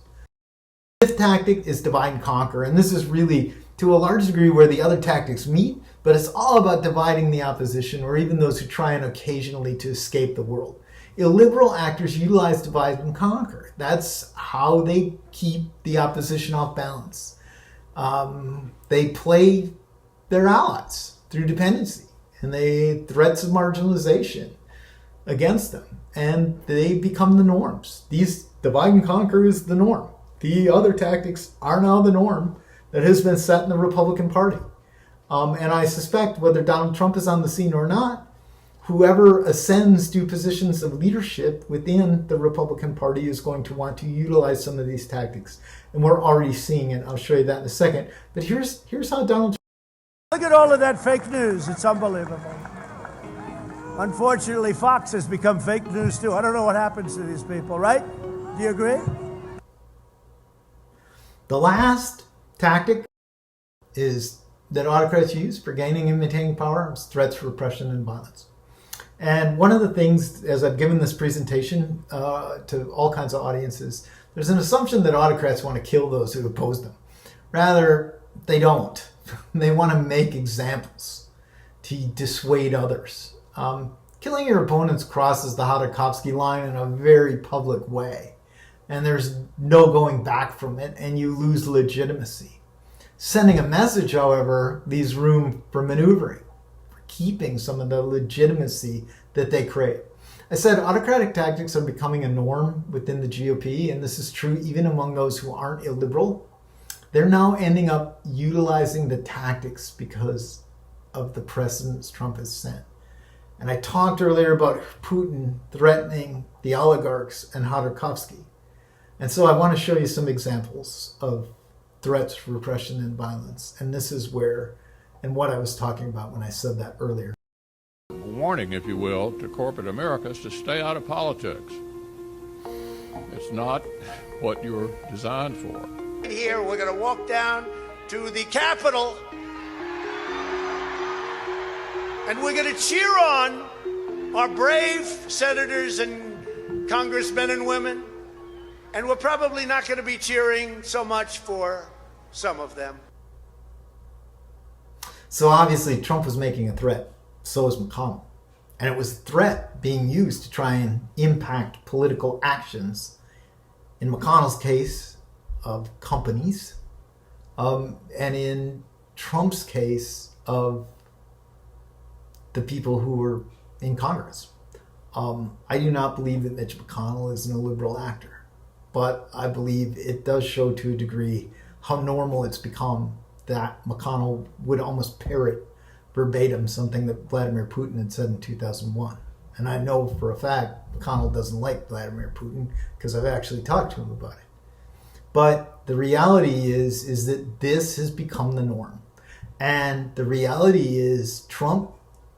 The fifth tactic is divide and conquer, and this is really to a large degree where the other tactics meet, but it's all about dividing the opposition or even those who try and occasionally to escape the world. Illiberal actors utilize divide and conquer. That's how they keep the opposition off balance. They play their allies through dependency, and they threats of marginalization against them, and they become the norms. These divide and conquer is the norm. The other tactics are now the norm that has been set in the Republican Party. And I suspect whether Donald Trump is on the scene or not, whoever ascends to positions of leadership within the Republican Party is going to want to utilize some of these tactics. And we're already seeing it. I'll show you that in a second. But here's how Donald Trump... Look at all of that fake news. It's unbelievable. Unfortunately, Fox has become fake news too. I don't know what happens to these people, right? Do you agree? The last tactic is that autocrats use for gaining and maintaining power is threats, repression, and violence. And one of the things, as I've given this presentation to all kinds of audiences, there's an assumption that autocrats want to kill those who oppose them. Rather, they don't. They want to make examples to dissuade others. Killing your opponents crosses the Autocracies line in a very public way. And there's no going back from it, and you lose legitimacy. Sending a message, however, leaves room for maneuvering, for keeping some of the legitimacy that they create. I said autocratic tactics are becoming a norm within the GOP, and this is true even among those who aren't illiberal. They're now ending up utilizing the tactics because of the precedents Trump has set. And I talked earlier about Putin threatening the oligarchs and Khodorkovsky. And so I want to show you some examples of threats, repression, and violence. And this is where, and what I was talking about when I said that earlier. Warning, if you will, to corporate Americas to stay out of politics. It's not what you're designed for. Here, we're going to walk down to the Capitol, and we're going to cheer on our brave senators and congressmen and women. And we're probably not going to be cheering so much for some of them. So obviously Trump was making a threat. So was McConnell. And it was a threat being used to try and impact political actions. In McConnell's case, of companies. And in Trump's case, of the people who were in Congress. I do not believe that Mitch McConnell is an illiberal actor. But I believe it does show to a degree how normal it's become that McConnell would almost parrot verbatim something that Vladimir Putin had said in 2001. And I know for a fact McConnell doesn't like Vladimir Putin because I've actually talked to him about it. But the reality is that this has become the norm. And the reality is Trump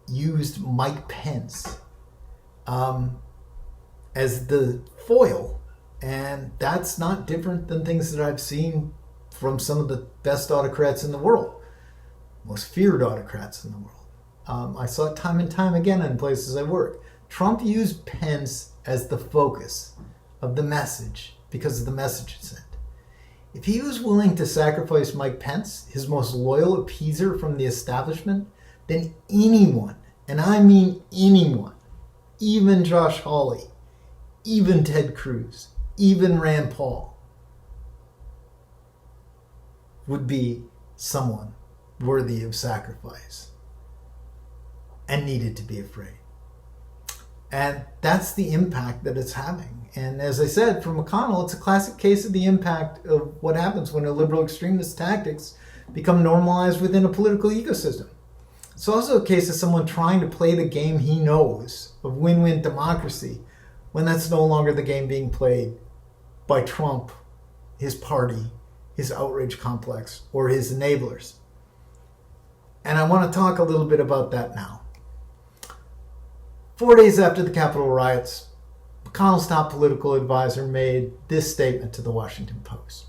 used Mike Pence as the foil. And that's not different than things that I've seen from some of the best autocrats in the world, most feared autocrats in the world. I saw it time and time again in places I work. Trump used Pence as the focus of the message because of the message it sent. If he was willing to sacrifice Mike Pence, his most loyal appeaser from the establishment, then anyone, and I mean anyone, even Josh Hawley, even Ted Cruz, even Rand Paul, would be someone worthy of sacrifice and needed to be afraid. And that's the impact that it's having. And as I said, for McConnell, it's a classic case of the impact of what happens when illiberal extremist tactics become normalized within a political ecosystem. It's also a case of someone trying to play the game he knows of win-win democracy when that's no longer the game being played by Trump, his party, his outrage complex, or his enablers. And I want to talk a little bit about that now. 4 days after the Capitol riots, McConnell's top political advisor made this statement to the Washington Post.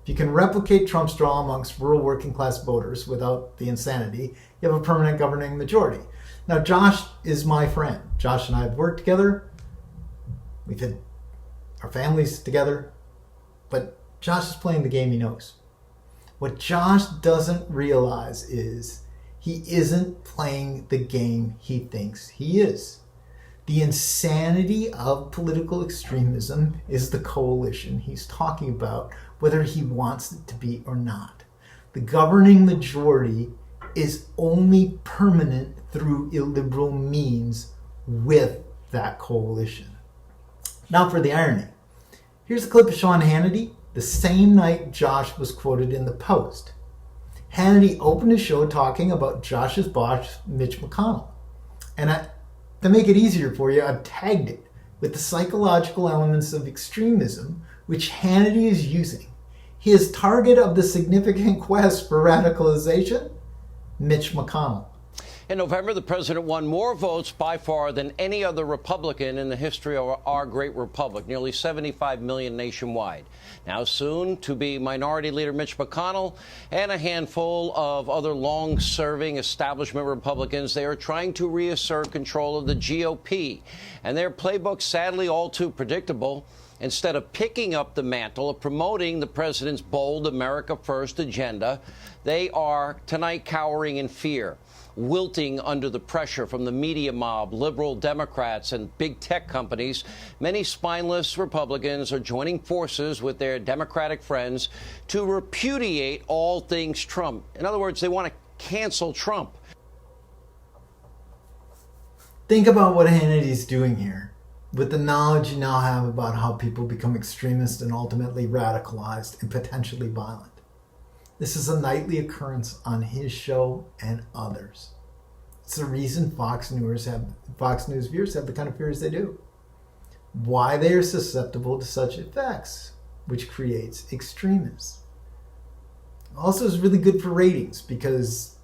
If you can replicate Trump's draw amongst rural working class voters without the insanity, you have a permanent governing majority. Now, Josh is my friend. Josh and I have worked together. We've had our families together. But Josh is playing the game he knows. What Josh doesn't realize is he isn't playing the game he thinks he is. The insanity of political extremism is the coalition he's talking about, whether he wants it to be or not. The governing majority is only permanent through illiberal means with that coalition. Now for the irony. Here's a clip of Sean Hannity the same night Josh was quoted in the Post. Hannity opened his show talking about Josh's boss, Mitch McConnell. And to make it easier for you, I've tagged it with the psychological elements of extremism, which Hannity is using. His target of the significant quest for radicalization? Mitch McConnell. In November, the president won more votes by far than any other Republican in the history of our great republic, nearly 75 million nationwide. Now soon to be Minority Leader Mitch McConnell and a handful of other long-serving establishment Republicans, they are trying to reassert control of the GOP. And their playbook, sadly all too predictable. Instead of picking up the mantle of promoting the president's bold America First agenda, they are tonight cowering in fear, wilting under the pressure from the media mob, liberal Democrats, and big tech companies. Many spineless Republicans are joining forces with their Democratic friends to repudiate all things Trump. In other words, they want to cancel Trump. Think about what Hannity's doing here. With the knowledge you now have about how people become extremist and ultimately radicalized and potentially violent. This is a nightly occurrence on his show and others. It's the reason Fox News viewers have the kind of fears they do. Why they are susceptible to such effects, which creates extremists. Also is really good for ratings because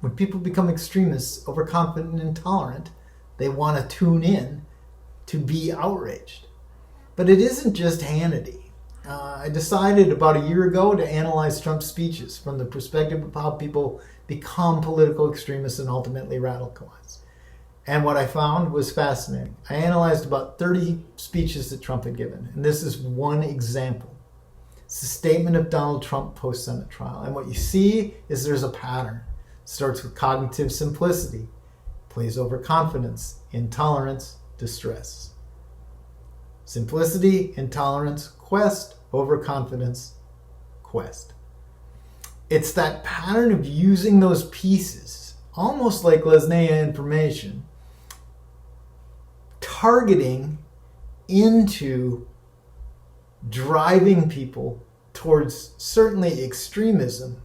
when people become extremists, overconfident and intolerant, they want to tune in to be outraged. But it isn't just Hannity. I decided about a year ago to analyze Trump's speeches from the perspective of how people become political extremists and ultimately radicalized. And what I found was fascinating. I analyzed about 30 speeches that Trump had given, and this is one example. It's the statement of Donald Trump post-Senate trial. And what you see is there's a pattern. It starts with cognitive simplicity, plays overconfidence, intolerance, distress. Simplicity, intolerance, quest, overconfidence, quest. It's that pattern of using those pieces, almost like Lozhnaya information, targeting into driving people towards certainly extremism,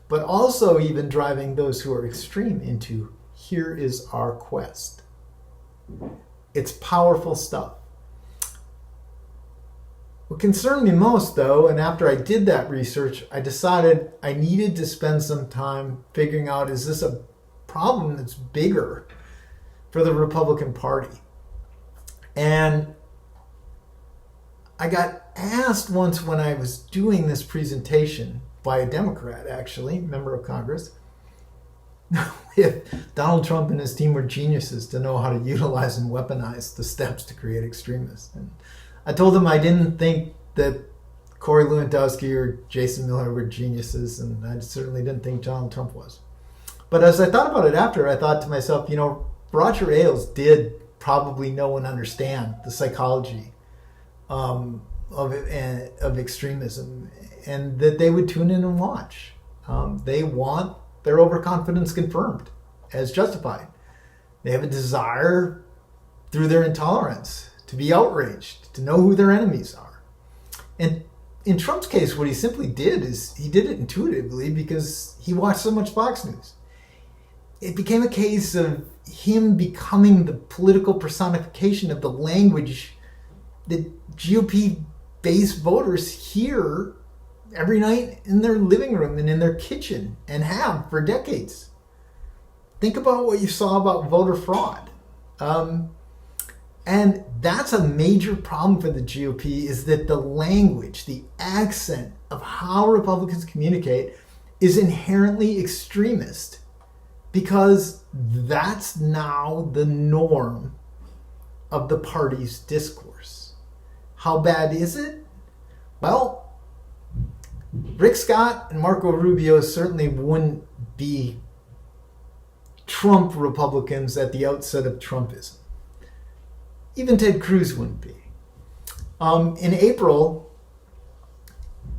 but also even driving those who are extreme into here is our quest. It's powerful stuff. What concerned me most, though, and after I did that research, I decided I needed to spend some time figuring out, is this a problem that's bigger for the Republican Party? And I got asked once when I was doing this presentation by a Democrat, actually, member of Congress, if Donald Trump and his team were geniuses to know how to utilize and weaponize the steps to create extremists. And I told him I didn't think that Corey Lewandowski or Jason Miller were geniuses, and I certainly didn't think Donald Trump was. But as I thought about it after, I thought to myself, Roger Ailes did probably know and understand the psychology of extremism, and that they would tune in and watch. They want their overconfidence confirmed as justified. They have a desire through their intolerance to be outraged, to know who their enemies are. And in Trump's case, what he simply did is he did it intuitively because he watched so much Fox News. It became a case of him becoming the political personification of the language that GOP-based voters hear every night in their living room and in their kitchen and have for decades. Think about what you saw about voter fraud. And that's a major problem for the GOP, is that the language, the accent of how Republicans communicate is inherently extremist because that's now the norm of the party's discourse. How bad is it? Well, Rick Scott and Marco Rubio certainly wouldn't be Trump Republicans at the outset of Trumpism. Even Ted Cruz wouldn't be. In April,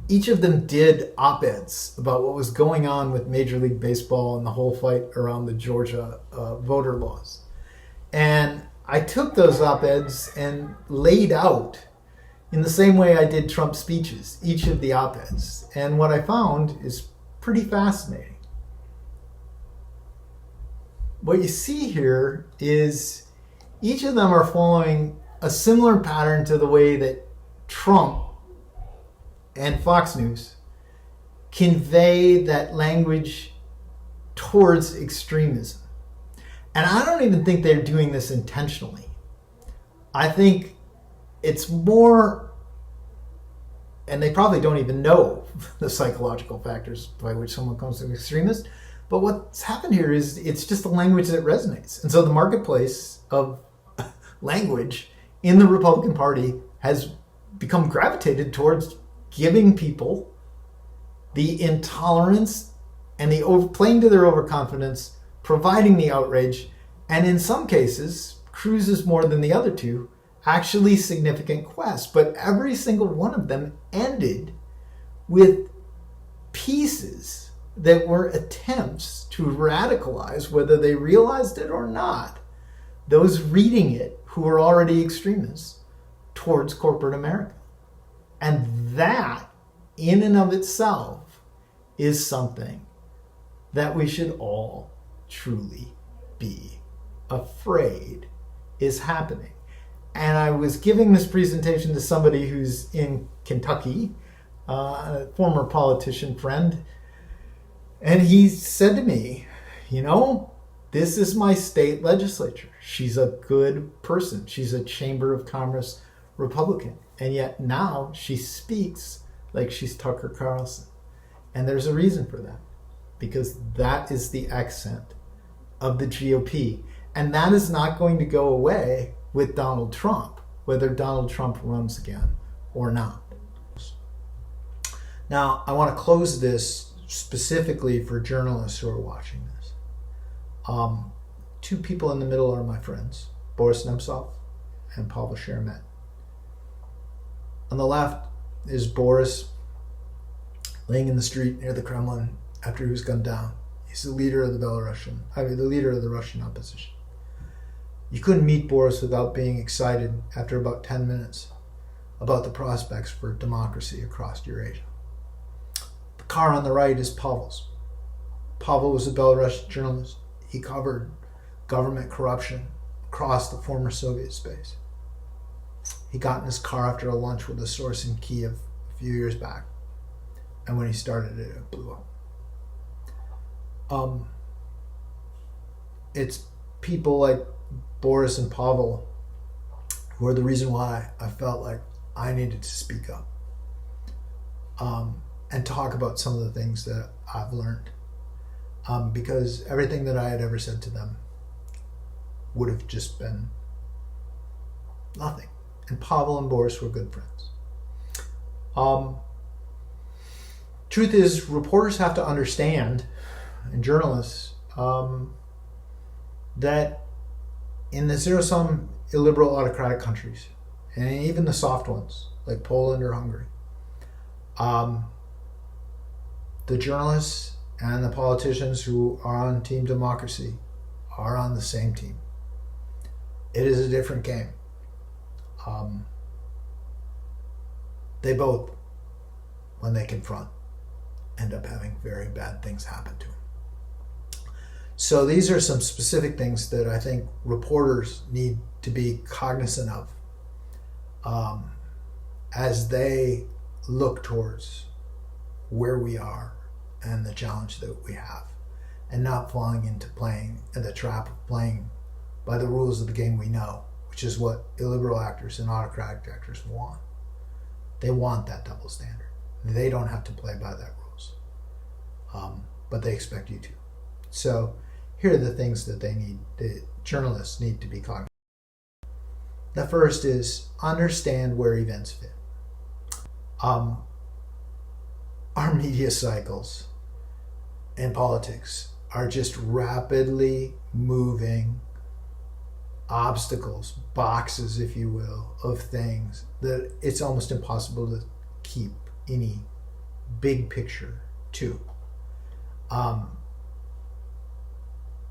each of them did op-eds about what was going on with Major League Baseball and the whole fight around the Georgia voter laws. And I took those op-eds and laid out, in the same way I did Trump speeches, each of the op-eds. And what I found is pretty fascinating. What you see here is each of them are following a similar pattern to the way that Trump and Fox News convey that language towards extremism. And I don't even think they're doing this intentionally. I think it's more, and they probably don't even know the psychological factors by which someone comes to an extremist, but what's happened here is it's just a language that resonates. And so the marketplace of language in the Republican Party has become gravitated towards giving people the intolerance and the playing to their overconfidence, providing the outrage, and in some cases, Cruz's more than the other two, actually significant quests. But every single one of them ended with pieces that were attempts to radicalize, whether they realized it or not, those reading it who were already extremists towards corporate America. And that, in and of itself, is something that we should all truly be afraid is happening. And I was giving this presentation to somebody who's in Kentucky, a former politician friend, and he said to me, you know, this is my state legislature. She's a good person. She's a Chamber of Commerce Republican. And yet now she speaks like she's Tucker Carlson. And there's a reason for that. Because that is the accent of the GOP. And that is not going to go away with Donald Trump, whether Donald Trump runs again or not. Now, I want to close this specifically for journalists who are watching this. Two people in the middle are my friends, Boris Nemtsov and Pavel Sheremet. On the left is Boris laying in the street near the Kremlin after he was gunned down. He's the leader of the leader of the Russian opposition. You couldn't meet Boris without being excited after about 10 minutes about the prospects for democracy across Eurasia. The car on the right is Pavel's. Pavel was a Belarusian journalist. He covered government corruption across the former Soviet space. He got in his car after a lunch with a source in Kiev a few years back. And when he started it, it blew up. It's people like Boris and Pavel who are the reason why I felt like I needed to speak up and talk about some of the things that I've learned. Because everything that I had ever said to them would have just been nothing. And Pavel and Boris were good friends. Truth is, reporters have to understand, and journalists, that in the zero-sum illiberal autocratic countries, and even the soft ones, like Poland or Hungary, the journalists and the politicians who are on Team Democracy are on the same team. It is a different game. They both, when they confront, end up having very bad things happen to them. So these are some specific things that I think reporters need to be cognizant of as they look towards where we are and the challenge that we have, and not falling into playing in the trap of playing by the rules of the game we know, which is what illiberal actors and autocratic actors want. They want that double standard. They don't have to play by that rules, but they expect you to. So here are the things that the journalists need to be cognizant of. The first is understand where events fit. Our media cycles and politics are just rapidly moving obstacles, boxes, if you will, of things that it's almost impossible to keep any big picture to.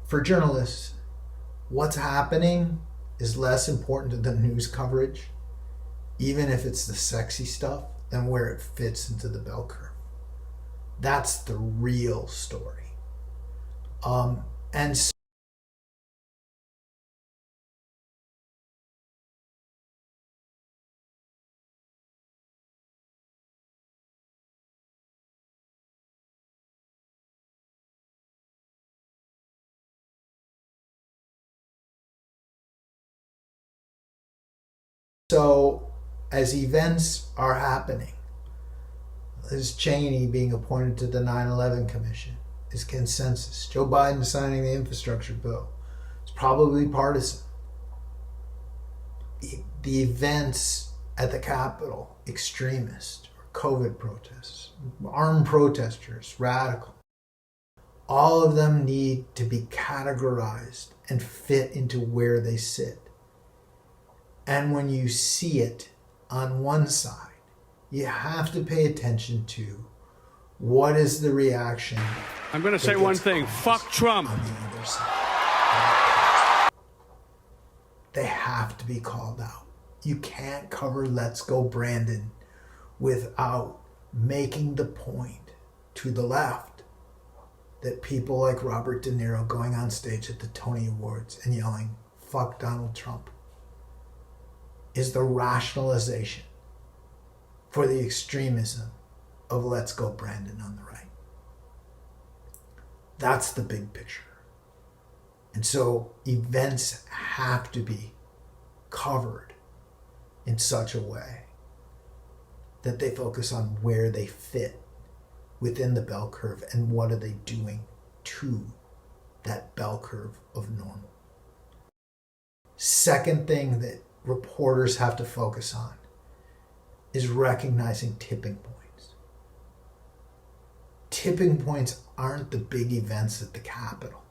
For journalists, what's happening is less important to the news coverage, even if it's the sexy stuff, than where it fits into the bell curve. That's the real story. And so, as events are happening, Liz Cheney being appointed to the 9/11 Commission is consensus. Joe Biden signing the infrastructure bill is probably partisan. The events at the Capitol, extremist, or COVID protests, armed protesters, radical, all of them need to be categorized and fit into where they sit. And when you see it on one side, you have to pay attention to what is the reaction. I'm going to say one thing. Fuck Trump. On the other side. They have to be called out. You can't cover Let's Go Brandon without making the point to the left that people like Robert De Niro going on stage at the Tony Awards and yelling, fuck Donald Trump, is the rationalization for the extremism of Let's Go Brandon on the right. That's the big picture. And so events have to be covered in such a way that they focus on where they fit within the bell curve and what are they doing to that bell curve of normal. Second thing that reporters have to focus on is recognizing tipping points. Tipping points aren't the big events at the Capitol.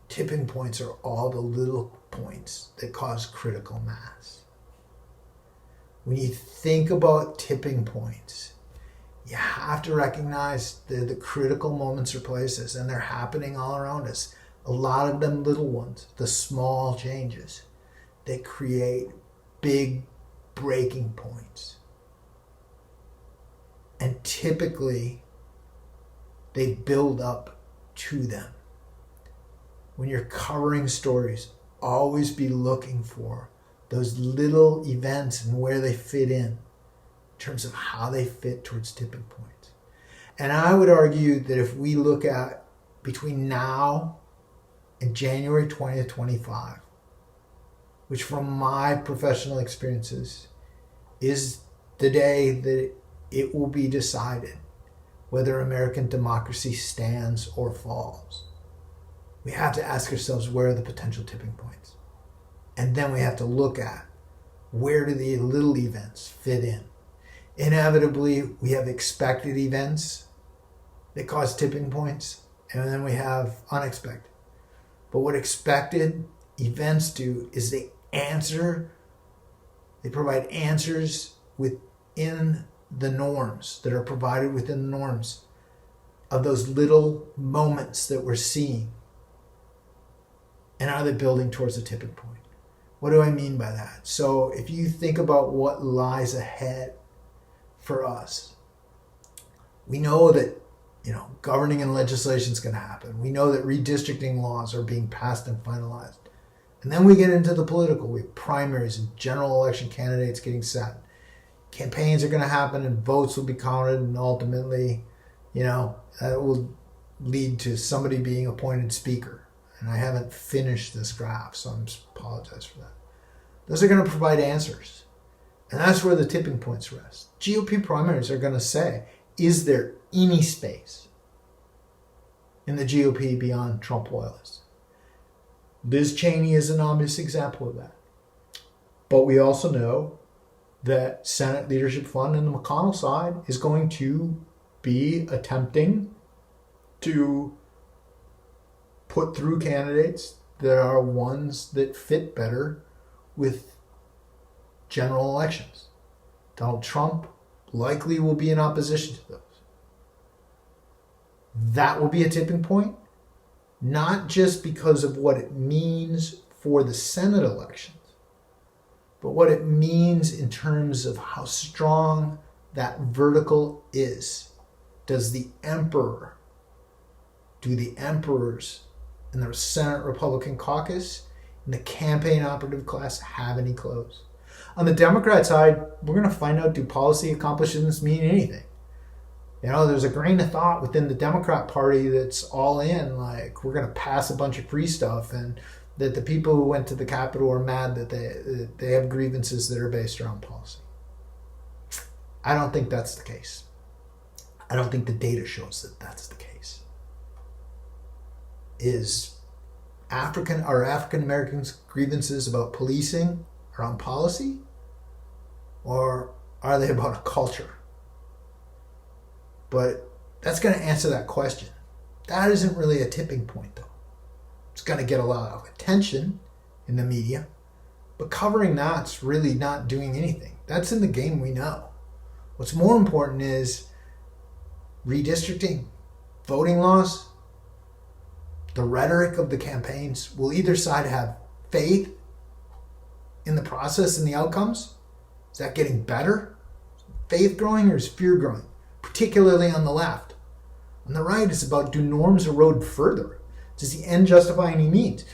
Tipping points are all the little points that cause critical mass. When you think about tipping points, you have to recognize the critical moments or places, and they're happening all around us. A lot of them little ones, the small changes that create big breaking points. And typically, they build up to them. When you're covering stories, always be looking for those little events and where they fit in terms of how they fit towards tipping points. And I would argue that if we look at between now and January 20th, 25, which from my professional experiences is the day that it will be decided whether American democracy stands or falls. We have to ask ourselves, where are the potential tipping points? And then we have to look at, where do the little events fit in? Inevitably, we have expected events that cause tipping points, and then we have unexpected. But what expected events do is they provide answers within the norms that are provided within the norms of those little moments that we're seeing. And are they building towards a tipping point? What do I mean by that? So if you think about what lies ahead for us, we know that governing and legislation is going to happen. We know that redistricting laws are being passed and finalized. And then we get into the political. We have primaries and general election candidates getting set. Campaigns are going to happen and votes will be counted, and ultimately, that will lead to somebody being appointed speaker. And I haven't finished this graph, so I apologize for that. Those are going to provide answers. And that's where the tipping points rest. GOP primaries are going to say, is there any space in the GOP beyond Trump loyalists. Liz Cheney is an obvious example of that. But we also know that Senate Leadership Fund and the McConnell side is going to be attempting to put through candidates that are ones that fit better with general elections. Donald Trump likely will be in opposition to those. That will be a tipping point, not just because of what it means for the Senate elections, but what it means in terms of how strong that vertical is. Do the emperors in the Senate Republican caucus and the campaign operative class have any clothes? On the Democrat side, we're going to find out, do policy accomplishments mean anything? You know, there's a grain of thought within the Democrat Party that's all in, like, we're going to pass a bunch of free stuff, and that the people who went to the Capitol are mad that they have grievances that are based around policy. I don't think that's the case. I don't think the data shows that that's the case. Is African Americans' grievances about policing around policy, or are they about a culture? But that's going to answer that question. That isn't really a tipping point, though. It's going to get a lot of attention in the media, but covering that's really not doing anything. That's in the game we know. What's more important is redistricting, voting laws, the rhetoric of the campaigns. Will either side have faith in the process and the outcomes? Is that getting better? Faith growing, or is fear growing? Particularly on the left. On the right, it's about, do norms erode further? Does the end justify any means?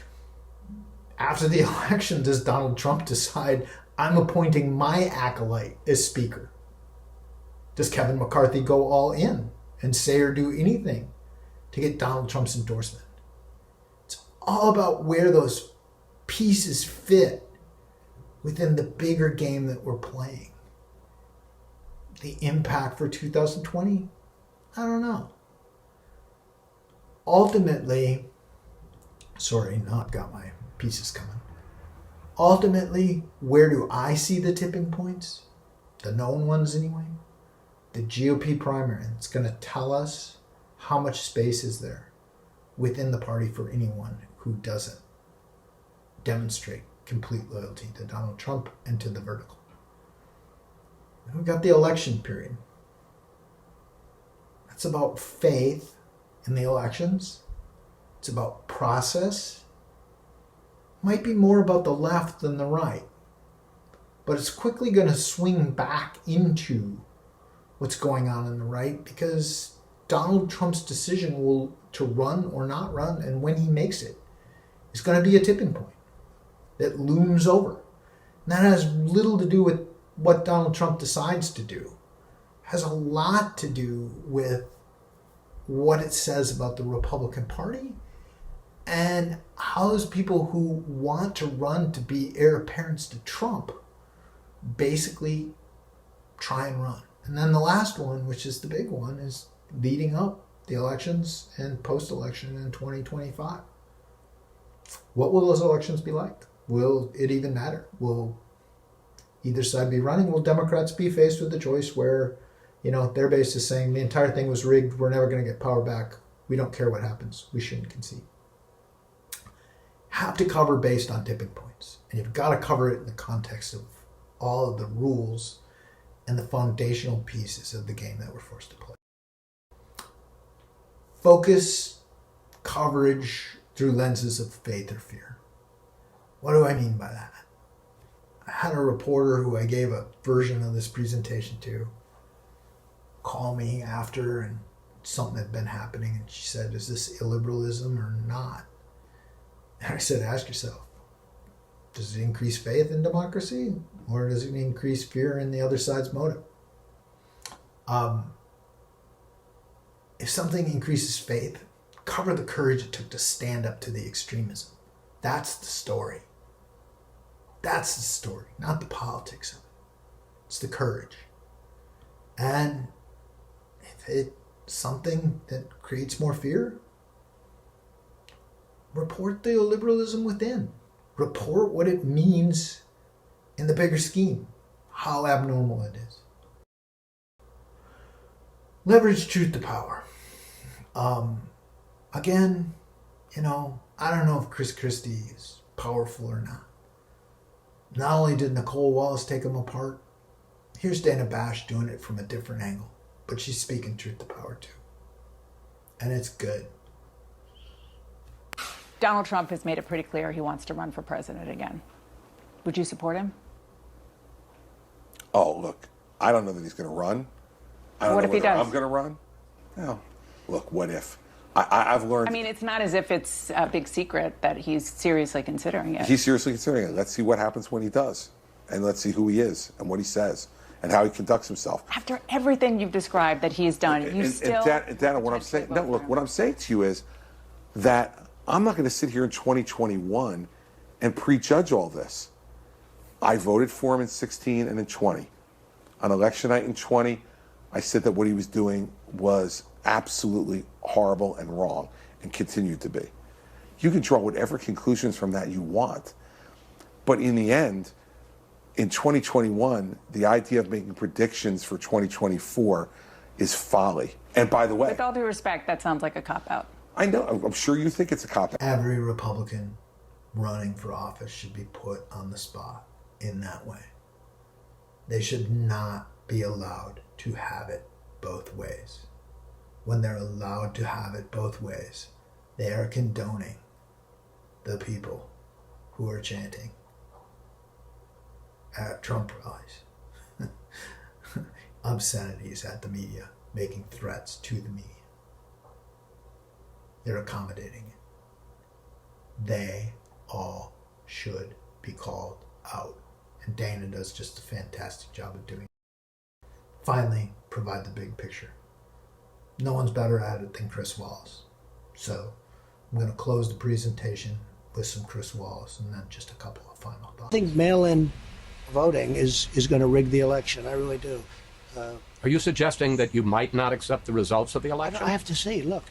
After the election, does Donald Trump decide, I'm appointing my acolyte as speaker? Does Kevin McCarthy go all in and say or do anything to get Donald Trump's endorsement? It's all about where those pieces fit within the bigger game that we're playing. The impact for 2020? I don't know. Ultimately, not got my pieces coming. Ultimately, where do I see the tipping points? The known ones anyway. The GOP primary. It's going to tell us how much space is there within the party for anyone who doesn't demonstrate complete loyalty to Donald Trump and to the vertical. And we've got the election period. That's about faith in the elections. It's about process. Might be more about the left than the right. But it's quickly going to swing back into what's going on in the right, because Donald Trump's decision to run or not run, and when he makes it, is going to be a tipping point that looms over. And that has little to do with what Donald Trump decides to do. It has a lot to do with what it says about the Republican Party and how those people who want to run to be heir apparents to Trump basically try and run. And then the last one, which is the big one, is leading up the elections and post-election in 2025. What will those elections be like? Will it even matter? Will either side be running? Will Democrats be faced with the choice where, their base is saying the entire thing was rigged, we're never going to get power back, we don't care what happens, we shouldn't concede? Have to cover based on tipping points. And you've got to cover it in the context of all of the rules and the foundational pieces of the game that we're forced to play. Focus coverage through lenses of faith or fear. What do I mean by that? I had a reporter who I gave a version of this presentation to call me after, and something had been happening, and she said, is this illiberalism or not? And I said, ask yourself, does it increase faith in democracy, or does it increase fear in the other side's motive? If something increases faith, cover the courage it took to stand up to the extremism. That's the story. That's the story, not the politics of it. It's the courage. And if it's something that creates more fear, report the illiberalism within. Report what it means in the bigger scheme, how abnormal it is. Leverage truth to power. Again, I don't know if Chris Christie is powerful or not. Not only did Nicole Wallace take him apart, here's Dana Bash doing it from a different angle, but she's speaking truth to power too. And it's good. Donald Trump has made it pretty clear he wants to run for president again. Would you support him? Oh, look, I don't know that he's going to run. I don't What know if he whether does? I'm going to run. No. Look, what if? I've learned. I mean, it's not as if it's a big secret that he's seriously considering it. He's seriously considering it. Let's see what happens when he does. And let's see who he is and what he says and how he conducts himself. After everything you've described that he's done, you still... Dana, what I'm saying, no, look, what I'm saying to you is that I'm not going to sit here in 2021 and prejudge all this. I voted for him in 16 and in 20. On election night in 20, I said that what he was doing was absolutely horrible and wrong and continued to be. You can draw whatever conclusions from that you want. But in the end, in 2021, the idea of making predictions for 2024 is folly. And by the way... With all due respect, that sounds like a cop-out. I know. I'm sure you think it's a cop-out. Every Republican running for office should be put on the spot in that way. They should not be allowed to have it both ways. When they're allowed to have it both ways, they are condoning the people who are chanting at Trump rallies, obscenities at the media, making threats to the media. They're accommodating it. They all should be called out. And Dana does just a fantastic job of doing it. Finally, provide the big picture. No one's better at it than Chris Wallace. So I'm going to close the presentation with some Chris Wallace and then just a couple of final thoughts. I think mail-in voting is going to rig the election. I really do. Are you suggesting that you might not accept the results of the election? I have to see. Look,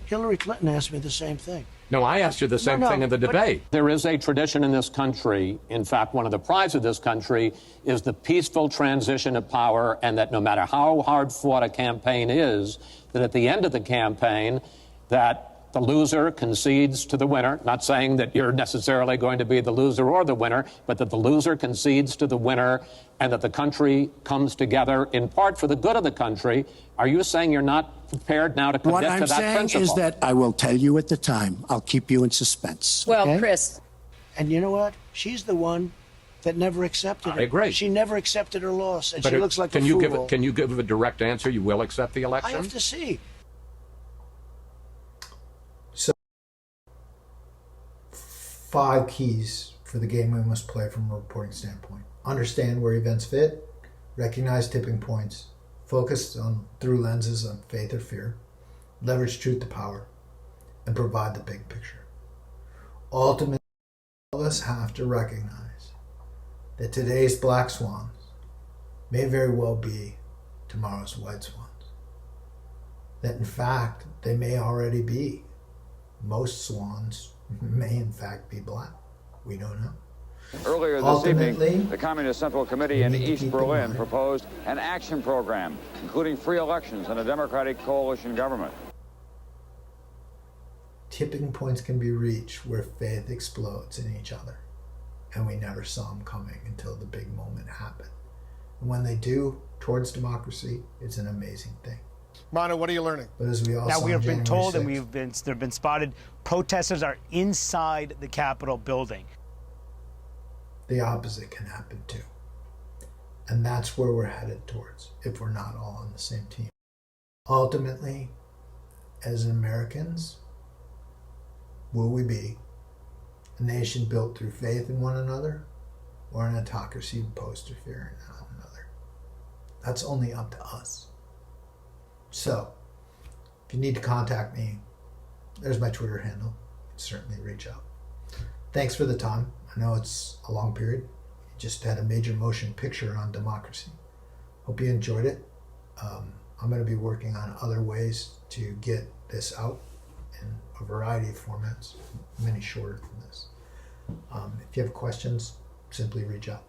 Hillary Clinton asked me the same thing. No, I asked you the same thing in the debate. There is a tradition in this country. In fact, one of the prides of this country is the peaceful transition of power, and that no matter how hard fought a campaign is, that at the end of the campaign, that the loser concedes to the winner. Not saying that you're necessarily going to be the loser or the winner, but that the loser concedes to the winner and that the country comes together in part for the good of the country. Are you saying you're not prepared now to commit to that principle? What I'm saying is that I will tell you at the time. I'll keep you in suspense. Well, okay? Chris. And you know what? She's the one that never accepted it. I agree. She never accepted her loss, and But she looks like a fool. Can you give a direct answer? You will accept the election? I have to see. So, 5 keys for the game we must play from a reporting standpoint. Understand where events fit, recognize tipping points, focus on through lenses on faith or fear, leverage truth to power, and provide the big picture. Ultimately, all of us have to recognize that today's black swans may very well be tomorrow's white swans. That in fact, they may already be. Most swans may in fact be black. We don't know. Earlier this evening, the Communist Central Committee in East Berlin proposed an action program, including free elections and a democratic coalition government. Tipping points can be reached where faith explodes in each other. And we never saw them coming until the big moment happened. And when they do, towards democracy, it's an amazing thing. Mono, what are you learning? But as we all now saw we have on been told, 6th, and they've been spotted. Protesters are inside the Capitol building. the opposite can happen too. And that's where we're headed towards if we're not all on the same team. Ultimately, as Americans, will we be a nation built through faith in one another or an autocracy imposed through fear in one another? That's only up to us. So, if you need to contact me, there's my Twitter handle. You can certainly reach out. Thanks for the time. I know it's a long period. You just had a major motion picture on democracy. Hope you enjoyed it. I'm going to be working on other ways to get this out in a variety of formats, many shorter than this. If you have questions, simply reach out.